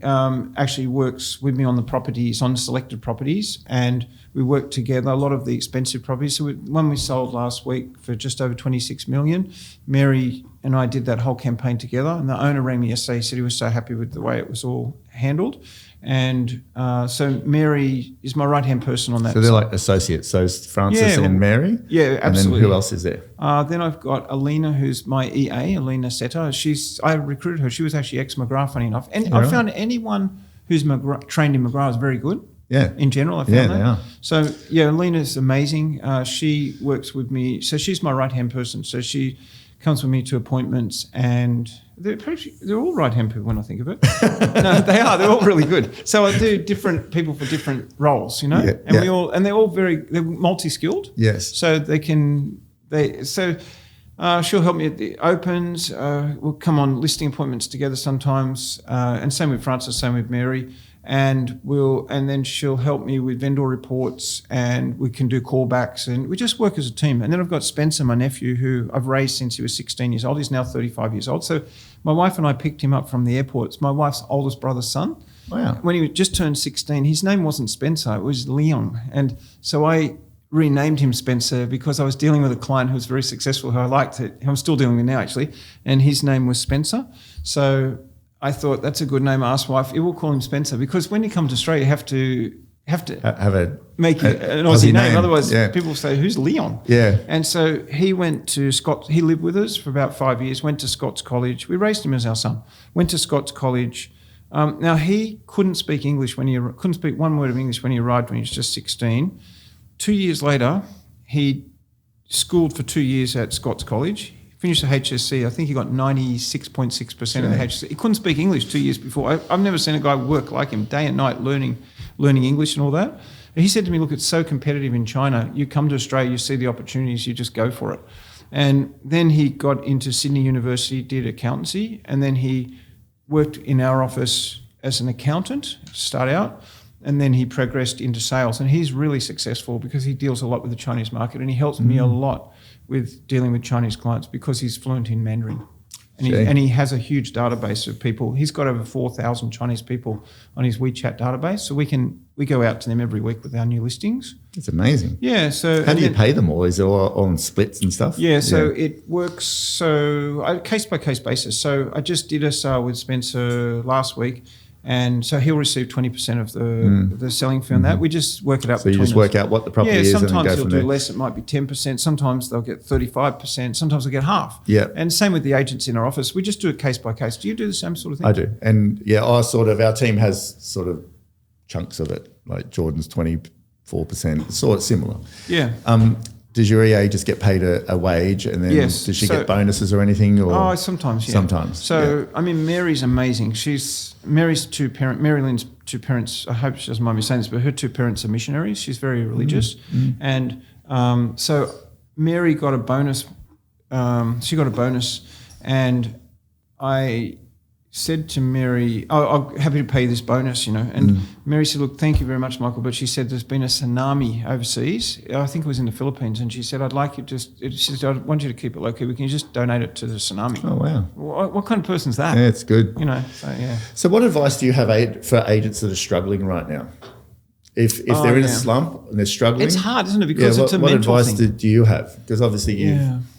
actually works with me on the properties, on selected properties, and we work together. A lot of the expensive properties. So one we sold last week for just over 26 million. Mary and I did that whole campaign together, and the owner rang me yesterday. He said he was so happy with the way it was all handled. And so Mary is my right-hand person on that. So they're like associates. So it's Francis and Mary? Yeah, absolutely. And then who else is there? Then I've got Alina, who's my EA, Alina Setter. I recruited her. She was actually ex-McGrath, funny enough. And I found anyone who's trained in McGrath is very good. Yeah. In general, I found Yeah, that. they are. So, yeah, Lena's amazing. She works with me. So she's my right-hand person. So she comes with me to appointments, and they're all right-hand people when I think of it. No, they are. They're all really good. So I do different people for different roles, you know? Yeah, And they're all they're multi-skilled. Yes. So she'll help me at the opens. We'll come on listing appointments together sometimes, and same with Frances, same with Mary. And then she'll help me with vendor reports, and we can do callbacks, and we just work as a team. And then I've got Spencer, my nephew, who I've raised since he was 16 years old. He's now 35 years old. So my wife and I picked him up from the airport. It's my wife's oldest brother's son. Wow. When he just turned 16, his name wasn't Spencer, it was Leon. And so I renamed him Spencer because I was dealing with a client who was very successful, who I liked, who I'm still dealing with now actually, and his name was Spencer. So I thought that's a good name. I asked my wife, we'll call him Spencer, because when you come to Australia, you have to make an Aussie name. Otherwise, people say, who's Leon? Yeah. And so he went to Scots. He lived with us for about 5 years, went to Scots College. We raised him as our son. Went to Scots College. Now, he couldn't speak English couldn't speak one word of English when he arrived when he was just 16. 2 years later, he schooled for 2 years at Scots College. Finished the HSC. I think he got 96.6% of the HSC. He couldn't speak English 2 years before. I've never seen a guy work like him, day and night, learning English and all that. And he said to me, look, it's so competitive in China. You come to Australia, you see the opportunities, you just go for it. And then he got into Sydney University, did accountancy, and then he worked in our office as an accountant to start out. And then he progressed into sales. And he's really successful because he deals a lot with the Chinese market, and he helps me a lot with dealing with Chinese clients because he's fluent in Mandarin. And he has a huge database of people. He's got over 4,000 Chinese people on his WeChat database. So we go out to them every week with our new listings. It's amazing. Yeah. So how do you pay them all? Is it all on splits and stuff? Yeah. So it works case by case basis. So I just did a sale with Spencer last week. And so he'll receive 20% of the selling fee on that. We just work it out between us. So you just work out what the property is and then go from there. Yeah, sometimes he'll do less. It might be 10%. Sometimes they'll get 35%. Sometimes they'll get half. Yeah. And same with the agents in our office. We just do it case by case. Do you do the same sort of thing? I do. And our team has sort of chunks of it. Like Jordan's 24%, sort of similar. Yeah. Does your EA just get paid a wage, and then does she get bonuses or anything? Or? Sometimes, yeah. Sometimes. So, I mean, Mary's amazing. Mary's Mary Lynn's two parents, I hope she doesn't mind me saying this, but her two parents are missionaries. She's very religious. And so Mary got a bonus. She got a bonus, and I said to Mary, I'm happy to pay you this bonus, And Mary said, look, thank you very much, Michael. But she said, there's been a tsunami overseas. I think it was in the Philippines. And she said, I'd like you she said, I want you to keep it low key. Can you just donate it to the tsunami? Oh, wow. What kind of person's that? Yeah, it's good. So, yeah. So what advice do you have for agents that are struggling right now? If they're in a slump and they're struggling? It's hard, isn't it? Because it's a mental thing. What advice do you have? Because obviously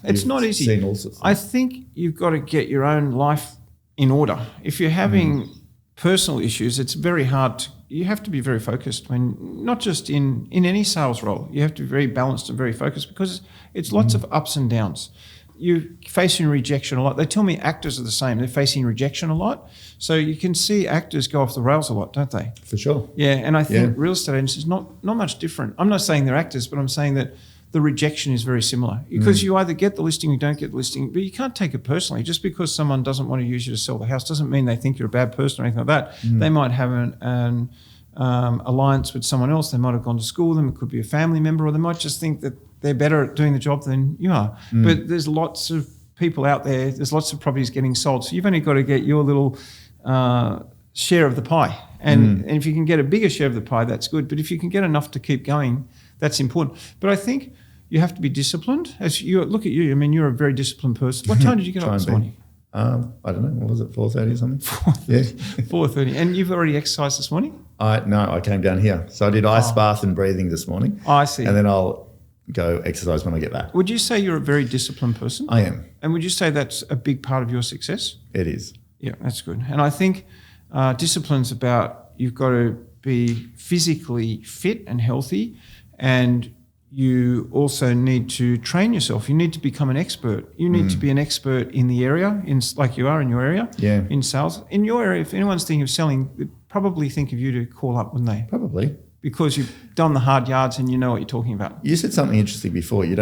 it's not easy. Seen all sorts of I think you've got to get your own life in order. If you're having personal issues, it's very hard. You have to be very focused. Not just in any sales role, you have to be very balanced and very focused because it's lots of ups and downs. You're facing rejection a lot. They tell me actors are the same. They're facing rejection a lot. So you can see actors go off the rails a lot, don't they? For sure. Yeah, and I think real estate agents is not much different. I'm not saying they're actors, but I'm saying that the rejection is very similar because you either get the listing or you don't get the listing, but you can't take it personally. Just because someone doesn't want to use you to sell the house doesn't mean they think you're a bad person or anything like that. They might have an alliance with someone else. They might have gone to school with them. It could be a family member, or they might just think that they're better at doing the job than you are. But there's lots of people out there. There's lots of properties getting sold. So you've only got to get your little share of the pie. And if you can get a bigger share of the pie, that's good. But if you can get enough to keep going, that's important. But I think you have to be disciplined. As you look at you, I mean, you're a very disciplined person. What time did you get up this morning? I don't know. What was it, 4:30 or something? 4:30. And you've already exercised this morning? No, I came down here. So I did ice bath and breathing this morning. I see. And then I'll go exercise when I get back. Would you say you're a very disciplined person? I am. And would you say that's a big part of your success? It is. Yeah, that's good. And I think discipline's about you've got to be physically fit and healthy, and you also need to train yourself. You need to become an expert. You need to be an expert in the area, like you are in your area, in sales. In your area, if anyone's thinking of selling, they'd probably think of you to call up, wouldn't they? Probably. because you've done the hard yards and you know what you're talking about. You said something interesting before. You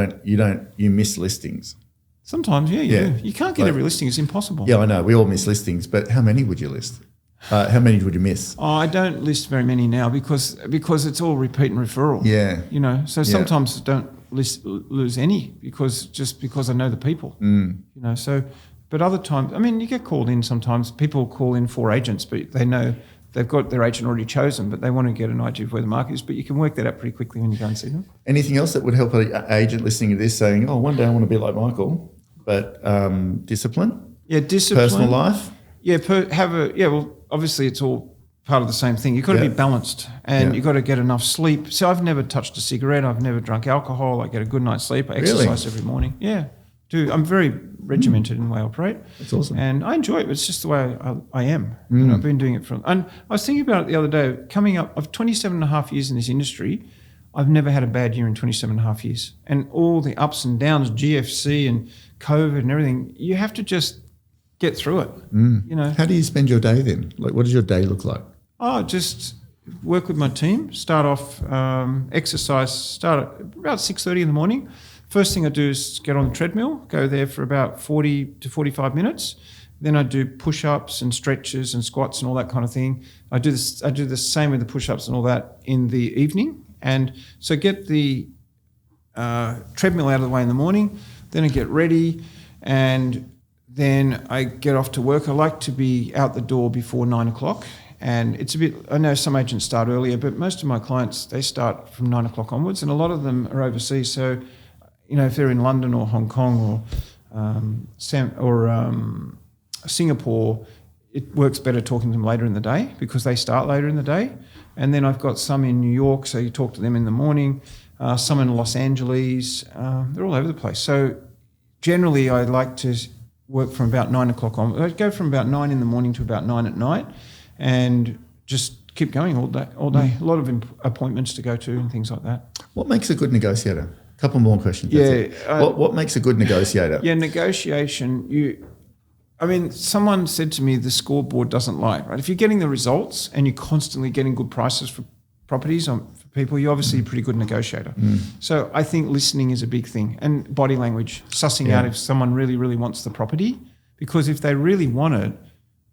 miss listings. Sometimes, you do. You can't get every listing. It's impossible. Yeah, I know. We all miss listings, but how many would you list? How many would you miss? Oh, I don't list very many now because it's all repeat and referral. Yeah. You know, so sometimes I don't lose any because I know the people. You know, so, but other times, I mean, you get called in sometimes. People call in for agents, but they know they've got their agent already chosen, but they want to get an idea of where the market is. But you can work that out pretty quickly when you go and see them. Anything else that would help an agent listening to this saying, oh, one day I want to be like Michael, but discipline? Yeah, discipline. Personal life? Yeah, well, obviously it's all part of the same thing. You've got to be balanced and you've got to get enough sleep. So I've never touched a cigarette. I've never drunk alcohol. I get a good night's sleep. I exercise every morning. Yeah, do. I'm very regimented in the way I operate. That's awesome. And I enjoy it. It's just the way I am. You know, I've been doing it and I was thinking about it the other day, coming up, I've 27 and a half years in this industry. I've never had a bad year in 27 and a half years. And all the ups and downs, GFC and COVID and everything, you have to just get through it. You know. How do you spend your day then? Like, what does your day look like? Oh, just work with my team. Start off exercise. Start at about 6:30 in the morning. First thing I do is get on the treadmill. Go there for about 40 to 45 minutes. Then I do push-ups and stretches and squats and all that kind of thing. I do the same with the push-ups and all that in the evening. And so get the treadmill out of the way in the morning. Then I get ready and then I get off to work. I like to be out the door before 9 o'clock. And it's a bit, I know some agents start earlier, but most of my clients, they start from 9 o'clock onwards. And a lot of them are overseas. So, you know, if they're in London or Hong Kong or Singapore, it works better talking to them later in the day because they start later in the day. And then I've got some in New York, so you talk to them in the morning. Some in Los Angeles. They're all over the place. So generally I like to work from about 9 o'clock on. I go from about 9 in the morning to about 9 at night and just keep going all day. A lot of appointments to go to and things like that. What makes a good negotiator? A couple more questions. What makes a good negotiator? Yeah, negotiation. Someone said to me the scoreboard doesn't lie, right? If you're getting the results and you're constantly getting good prices for properties for people, you're obviously a pretty good negotiator. So I think listening is a big thing, and body language, sussing out if someone really, really wants the property, because if they really want it,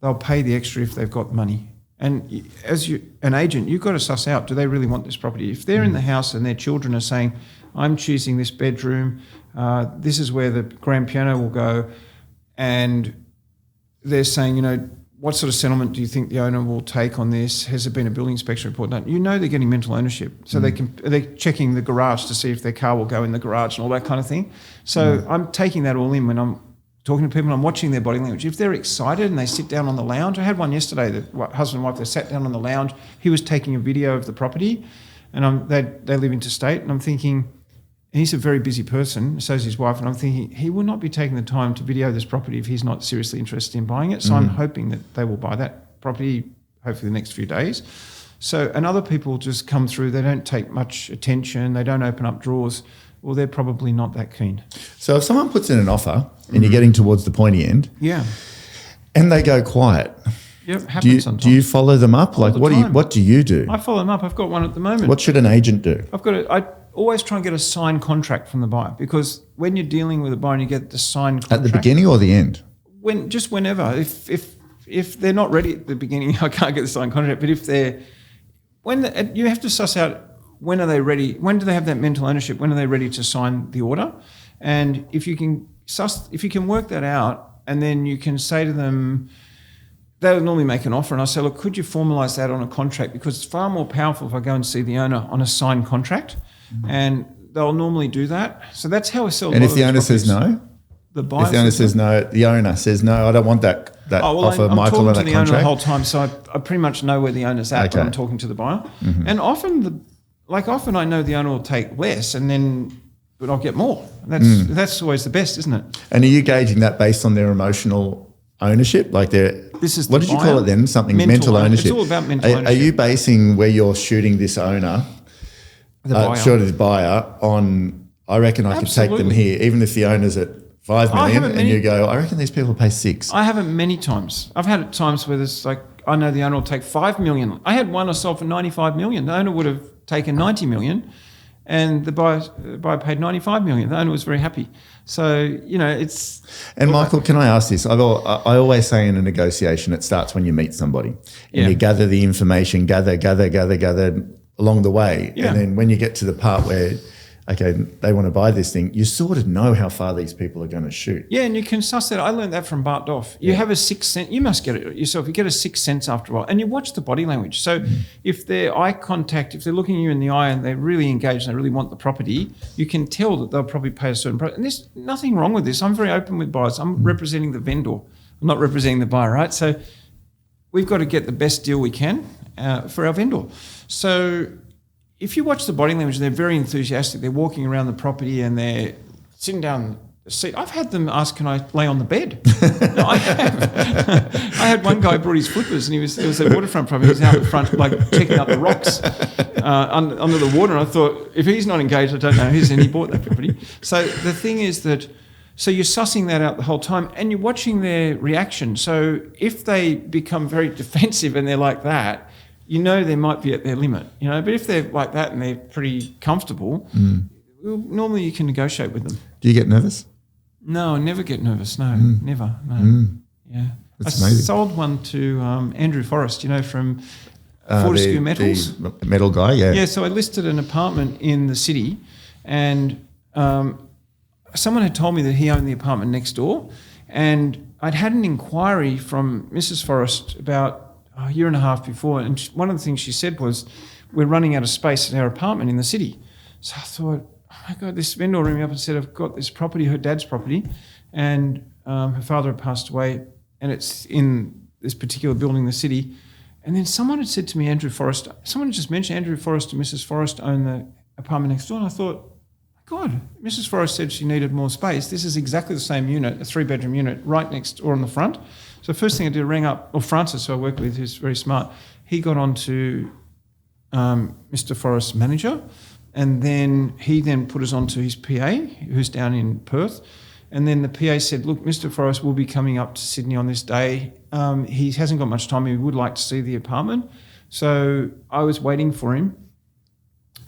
they'll pay the extra if they've got money. And as an agent, you've got to suss out, do they really want this property? If they're in the house and their children are saying, I'm choosing this bedroom, this is where the grand piano will go, and they're saying, you know, what sort of settlement do you think the owner will take on this? Has there been a building inspection report done? You know they're getting mental ownership. So they're checking the garage to see if their car will go in the garage and all that kind of thing. So I'm taking that all in when I'm talking to people. I'm watching their body language. If they're excited and they sit down on the lounge. I had one yesterday, the husband and wife, they sat down on the lounge. He was taking a video of the property and they live interstate. And I'm thinking, and he's a very busy person, so is his wife, and I'm thinking he will not be taking the time to video this property if he's not seriously interested in buying it. So I'm hoping that they will buy that property hopefully the next few days. So, and other people just come through, they don't take much attention, they don't open up drawers. Well, they're probably not that keen. So if someone puts in an offer and you're getting towards the pointy end, and they go quiet, sometimes. Do you follow them up? Like, what do you do? I follow them up. I've got one at the moment. What should an agent do? I always try and get a signed contract from the buyer, because when you're dealing with a buyer and you get the signed contract. At the beginning or the end? Whenever. If they're not ready at the beginning, I can't get the signed contract. But if you have to suss out, when are they ready? When do they have that mental ownership? When are they ready to sign the order? And if you can work that out, and then you can say to them, they'll normally make an offer, and I say, look, could you formalise that on a contract? Because it's far more powerful if I go and see the owner on a signed contract, and they'll normally do that. So that's how I sell. And if the owner says no? The buyer. If the owner says no, the owner says no, I don't want that offer, I'm Michael, in that contract. I'm talking to the owner the whole time, so I pretty much know where the owner's at when I'm talking to the buyer. And often I know the owner will take less, but I'll get more. That's always the best, isn't it? And are you gauging that based on their emotional ownership? Like what did you call it then? Something mental ownership. It's all about mental ownership. Are you basing where you're shooting this owner, the buyer, on, I reckon I could take them here, even if the owner's at 5 million, and you go, I reckon these people pay 6. I haven't many times. I've had times where there's like, I know the owner will take 5 million. I had one I sold for 95 million. The owner would have taken 90 million, and the buyer paid 95 million. The owner was very happy. So, you know, it's... And Michael, can I ask this? I always say in a negotiation, it starts when you meet somebody and you gather the information, gather along the way. Yeah. And then when you get to the part where, okay, they want to buy this thing, you sort of know how far these people are going to shoot. Yeah, and you can suss that. I learned that from Bart Doff. You have a sixth sense. You must get it yourself. You get a sixth sense after a while. And you watch the body language. So if their eye contact, if they're looking you in the eye and they're really engaged and they really want the property, you can tell that they'll probably pay a certain price. And there's nothing wrong with this. I'm very open with buyers. I'm representing the vendor. I'm not representing the buyer, right? So we've got to get the best deal we can for our vendor. So if you watch the body language, they're very enthusiastic. They're walking around the property and they're sitting down the seat. I've had them ask, can I lay on the bed? No, I have. I had one guy brought his flippers and it was a waterfront property. He was out the front, like checking out the rocks under the water. And I thought, if he's not engaged, I don't know who's. And he bought that property. So the thing is that, so you're sussing that out the whole time and you're watching their reaction. So if they become very defensive and they're like that, you know they might be at their limit, you know. But if they're like that and they're pretty comfortable, well, normally you can negotiate with them. Do you get nervous? No, I never get nervous. No, never. No. Yeah. That's I amazing. sold one to Andrew Forrest, you know, from Fortescue Metals. The metal guy, yeah. Yeah, so I listed an apartment in the city and someone had told me that he owned the apartment next door, and I'd had an inquiry from Mrs. Forrest about a year and a half before, and one of the things she said was, we're running out of space at our apartment in the city. So I thought, oh my God, this vendor rang me up and said, I've got this property, her dad's property, and her father had passed away, and it's in this particular building in the city. And then someone had said to me, someone had just mentioned Andrew Forrest and Mrs. Forrest own the apartment next door, and I thought, God, Mrs. Forrest said she needed more space. This is exactly the same unit, a 3-bedroom unit, right next door on the front. So the first thing I did, I rang up, Francis, who I work with, who's very smart, he got on to Mr. Forrest's manager, and then he put us on to his PA, who's down in Perth. And then the PA said, look, Mr. Forrest will be coming up to Sydney on this day. He hasn't got much time. He would like to see the apartment. So I was waiting for him.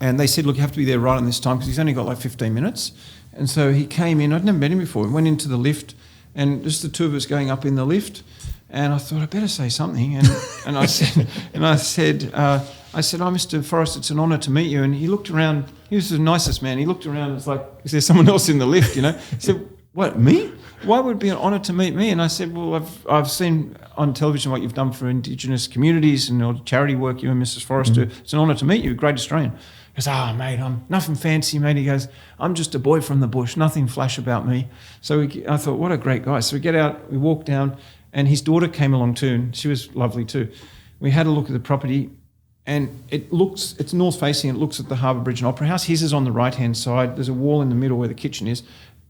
And they said, look, you have to be there right on this time because he's only got like 15 minutes. And so he came in. I'd never met him before. He went into the lift, and just the two of us going up in the lift. And I thought, I better say something. And I said, oh, Mr. Forrest, it's an honour to meet you. And he looked around. He was the nicest man. He looked around and was like, is there someone else in the lift, you know? He said, what, me? Why would it be an honour to meet me? And I said, well, I've seen on television what you've done for Indigenous communities and all the charity work you and Mrs. Forrest do. It's an honour to meet you, great Australian. He goes, mate, I'm nothing fancy, mate. He goes, I'm just a boy from the bush, nothing flash about me. So I thought, what a great guy. So we get out, we walk down, and his daughter came along too, and she was lovely too. We had a look at the property, and it's north facing, it looks at the Harbour Bridge and Opera House. His is on the right-hand side. There's a wall in the middle where the kitchen is.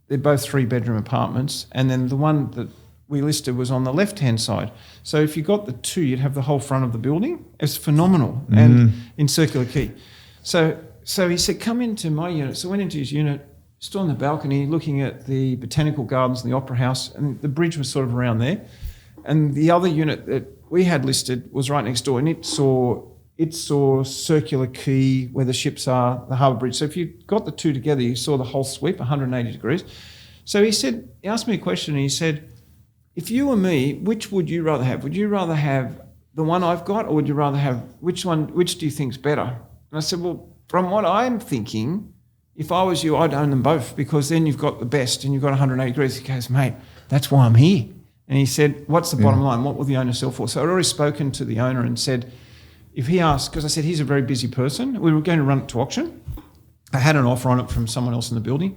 They're both 3-bedroom apartments, and then the one that we listed was on the left-hand side. So if you got the two, you'd have the whole front of the building. It's phenomenal, and in Circular Quay. So he said, come into my unit. So I went into his unit, stood on the balcony looking at the botanical gardens and the opera house, and the bridge was sort of around there. And the other unit that we had listed was right next door, and it saw Circular Quay, where the ships are, the harbour bridge. So if you got the two together, you saw the whole sweep, 180 degrees. So he asked me a question, and he said, if you were me, which would you rather have? Would you rather have the one I've got, or would you rather have, which do you think's better? And I said, well, from what I'm thinking, if I was you, I'd own them both, because then you've got the best and you've got 180 degrees. He goes, mate, that's why I'm here. And he said, what's the bottom line? What will the owner sell for? So I'd already spoken to the owner and said, if he asked, because I said he's a very busy person, we were going to run it to auction. I had an offer on it from someone else in the building,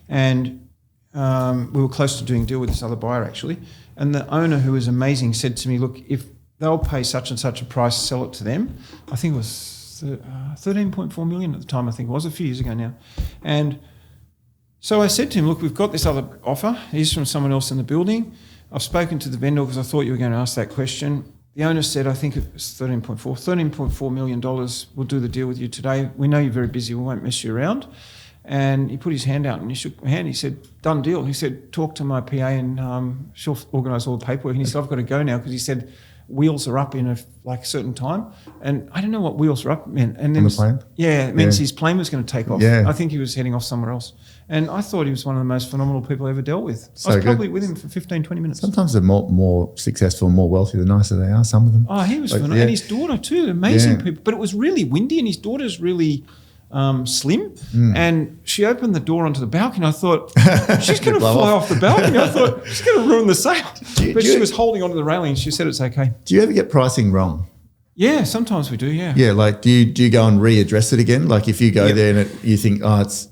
and we were close to doing a deal with this other buyer actually. And the owner, who was amazing, said to me, look, if they'll pay such and such a price, sell it to them. I think it was 13.4 million at the time, I think it was, a few years ago now. And so I said to him, look, we've got this other offer. He's from someone else in the building. I've spoken to the vendor because I thought you were going to ask that question. The owner said, I think it was $13.4 million. We'll do the deal with you today. We know you're very busy. We won't mess you around. And he put his hand out and he shook my hand. He said, done deal. He said, talk to my PA and she'll organise all the paperwork. And he said, I've got to go now, because he said, wheels are up in a certain time. And I don't know what wheels are up meant. And then On the plane? Yeah, it means his plane was going to take off. Yeah. I think he was heading off somewhere else. And I thought he was one of the most phenomenal people I ever dealt with. So I was probably good. with him for 15, 20 minutes. Sometimes they're more successful, more wealthy, the nicer they are, some of them. Oh, he was Like, phenomenal. yeah. And his daughter too, amazing Yeah. people. But it was really windy and his daughter's really slim. And she opened the door onto the balcony. I thought, she's going to Blow fly off. off the balcony. I thought, she's going to ruin the sail. Do But you- she was holding onto the railing. She said it's okay. Do you ever get pricing wrong? Yeah, sometimes we do, yeah. Yeah, like do you go and readdress it again? Like if you go Yep. there and you think, oh, it's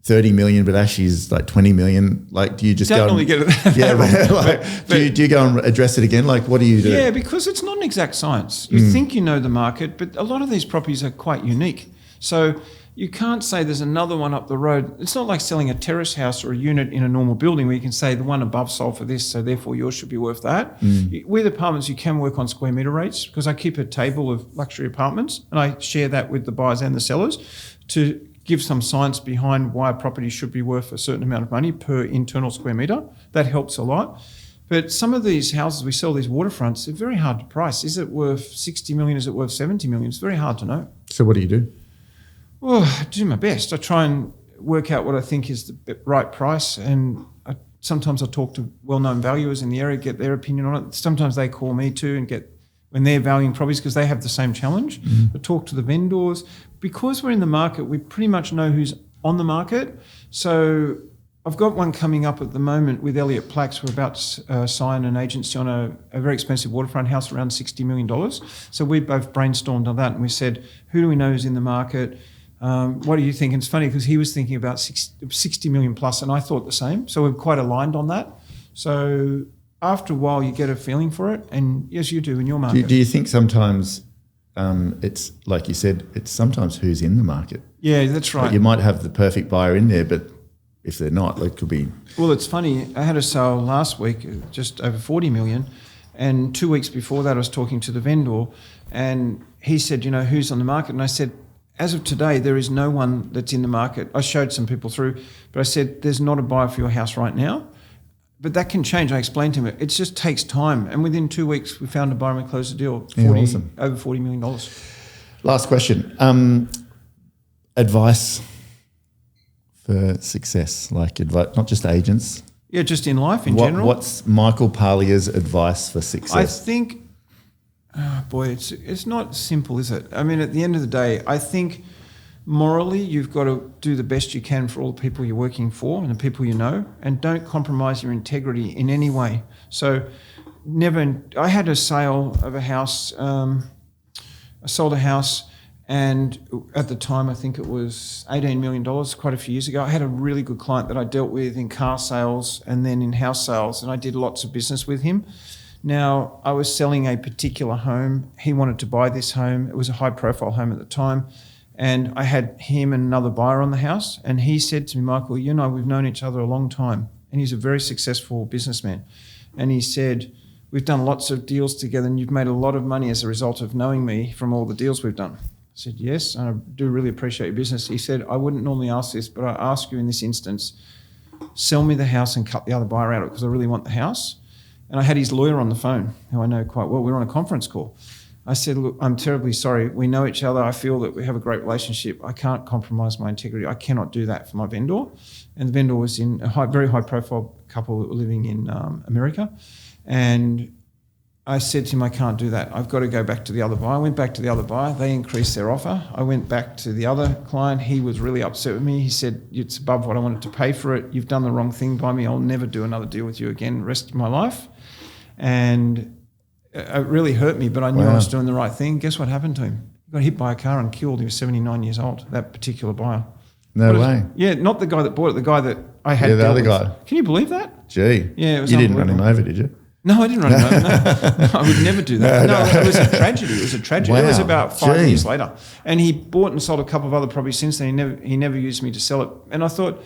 30 million, but actually is like 20 million. Like, do you just Don't go normally and, get it yeah, that wrong. like, do you go and address it again? Like, what do you do? Yeah, because it's not an exact science. You think you know the market, but a lot of these properties are quite unique. So you can't say there's another one up the road. It's not like selling a terrace house or a unit in a normal building where you can say the one above sold for this, so therefore yours should be worth that. With apartments, you can work on square metre rates because I keep a table of luxury apartments and I share that with the buyers and the sellers to give some science behind why a property should be worth a certain amount of money per internal square metre. That helps a lot. But some of these houses we sell, these waterfronts, they're very hard to price. Is it worth 60 million? Is it worth 70 million? It's very hard to know. So what do you do? Well, I do my best. I try and work out what I think is the right price, and sometimes I talk to well-known valuers in the area, get their opinion on it. Sometimes they call me too and get when they're valuing properties because they have the same challenge. I talk to the vendors. Because we're in the market, we pretty much know who's on the market. So I've got one coming up at the moment with Elliott Plax. We're about to sign an agency on a very expensive waterfront house around $60 million. So we both brainstormed on that and we said, who do we know is in the market? What do you think? And it's funny because he was thinking about 60 million plus and I thought the same. So we're quite aligned on that. So after a while you get a feeling for it, and yes, you do in your market. Do you think sometimes it's like you said, it's sometimes who's in the market? Yeah, that's right. Like you might have the perfect buyer in there, but if they're not, it could be. Well, it's funny. I had a sale last week, just over 40 million. And 2 weeks before that, I was talking to the vendor and he said, you know, who's on the market? And I said, as of today, there is no one that's in the market. I showed some people through, but I said, there's not a buyer for your house right now. But that can change. I explained to him, it just takes time. And within 2 weeks, we found a buyer and we closed the deal. Awesome. Over $40 million. Last question. Advice for success, like advice, not just agents. Yeah, just in life in general. What's Michael Pallier's advice for success? I think, it's not simple, is it? I mean, at the end of the day, I think morally you've got to do the best you can for all the people you're working for and the people you know, and don't compromise your integrity in any way. So I had a sale of a house. I sold a house, and at the time I think it was $18 million, quite a few years ago. I had a really good client that I dealt with in car sales and then in house sales, and I did lots of business with him. Now, I was selling a particular home. He wanted to buy this home. It was a high-profile home at the time. And I had him and another buyer on the house. And he said to me, Michael, you and I, we've known each other a long time. And he's a very successful businessman. And he said, we've done lots of deals together and you've made a lot of money as a result of knowing me from all the deals we've done. I said, yes, I do really appreciate your business. He said, I wouldn't normally ask this, but I ask you in this instance, sell me the house and cut the other buyer out because I really want the house. And I had his lawyer on the phone, who I know quite well. We were on a conference call. I said, look, I'm terribly sorry. We know each other. I feel that we have a great relationship. I can't compromise my integrity. I cannot do that for my vendor. And the vendor was in a very high-profile couple that were living in America. And I said to him, I can't do that. I've got to go back to the other buyer. I went back to the other buyer. They increased their offer. I went back to the other client. He was really upset with me. He said, it's above what I wanted to pay for it. You've done the wrong thing by me. I'll never do another deal with you again the rest of my life. And it really hurt me, but I knew I was doing the right thing. Guess what happened to him? He got hit by a car and killed. He was 79 years old, that particular buyer. No way. Yeah, not the guy that bought it, the guy that I had. Yeah, the dealt other with. guy. Can you believe that? Gee. Yeah, it was You didn't run him unbelievable. over, did you? No, I didn't run him over. No, I would never do that. No, it was a tragedy. It was a tragedy. It was Wow. about 5 Gee. years later. And he bought and sold a couple of other properties since then. He never used me to sell it. And I thought,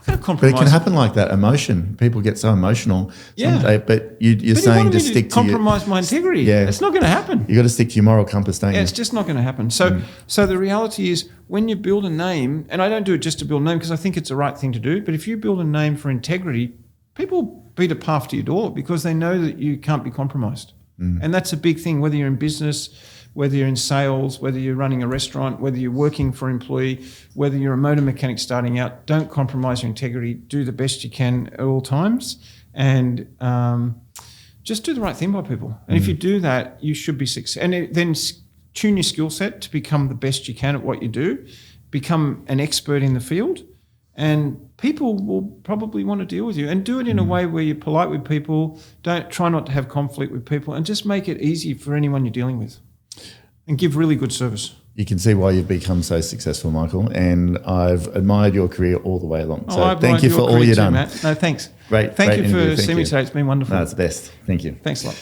I'm not going to But compromise. it can happen like that. Emotion. People get so emotional. Yeah. But you're But he saying wanted just me stick to to your... compromise my integrity. Yeah. It's not going to happen. You got to stick to your moral compass, don't Yeah, you? it's just not going to happen. So, so the reality is, when you build a name, and I don't do it just to build a name because I think it's the right thing to do, but if you build a name for integrity, people beat a path to your door because they know that you can't be compromised. And that's a big thing, whether you're in business, whether you're in sales, whether you're running a restaurant, whether you're working for an employee, whether you're a motor mechanic starting out, don't compromise your integrity. Do the best you can at all times, and just do the right thing by people. And if you do that, you should be successful. And then tune your skill set to become the best you can at what you do. Become an expert in the field, and people will probably want to deal with you. And do it in a way where you're polite with people. Try not to have conflict with people, and just make it easy for anyone you're dealing with. And give really good service. You can see why you've become so successful, Michael, and I've admired your career all the way along. So thank you for all you've done. Matt. No, thanks. Great. Thank great you for interview. seeing me today. It's been wonderful. No, it's the best. Thank you. Thanks a lot.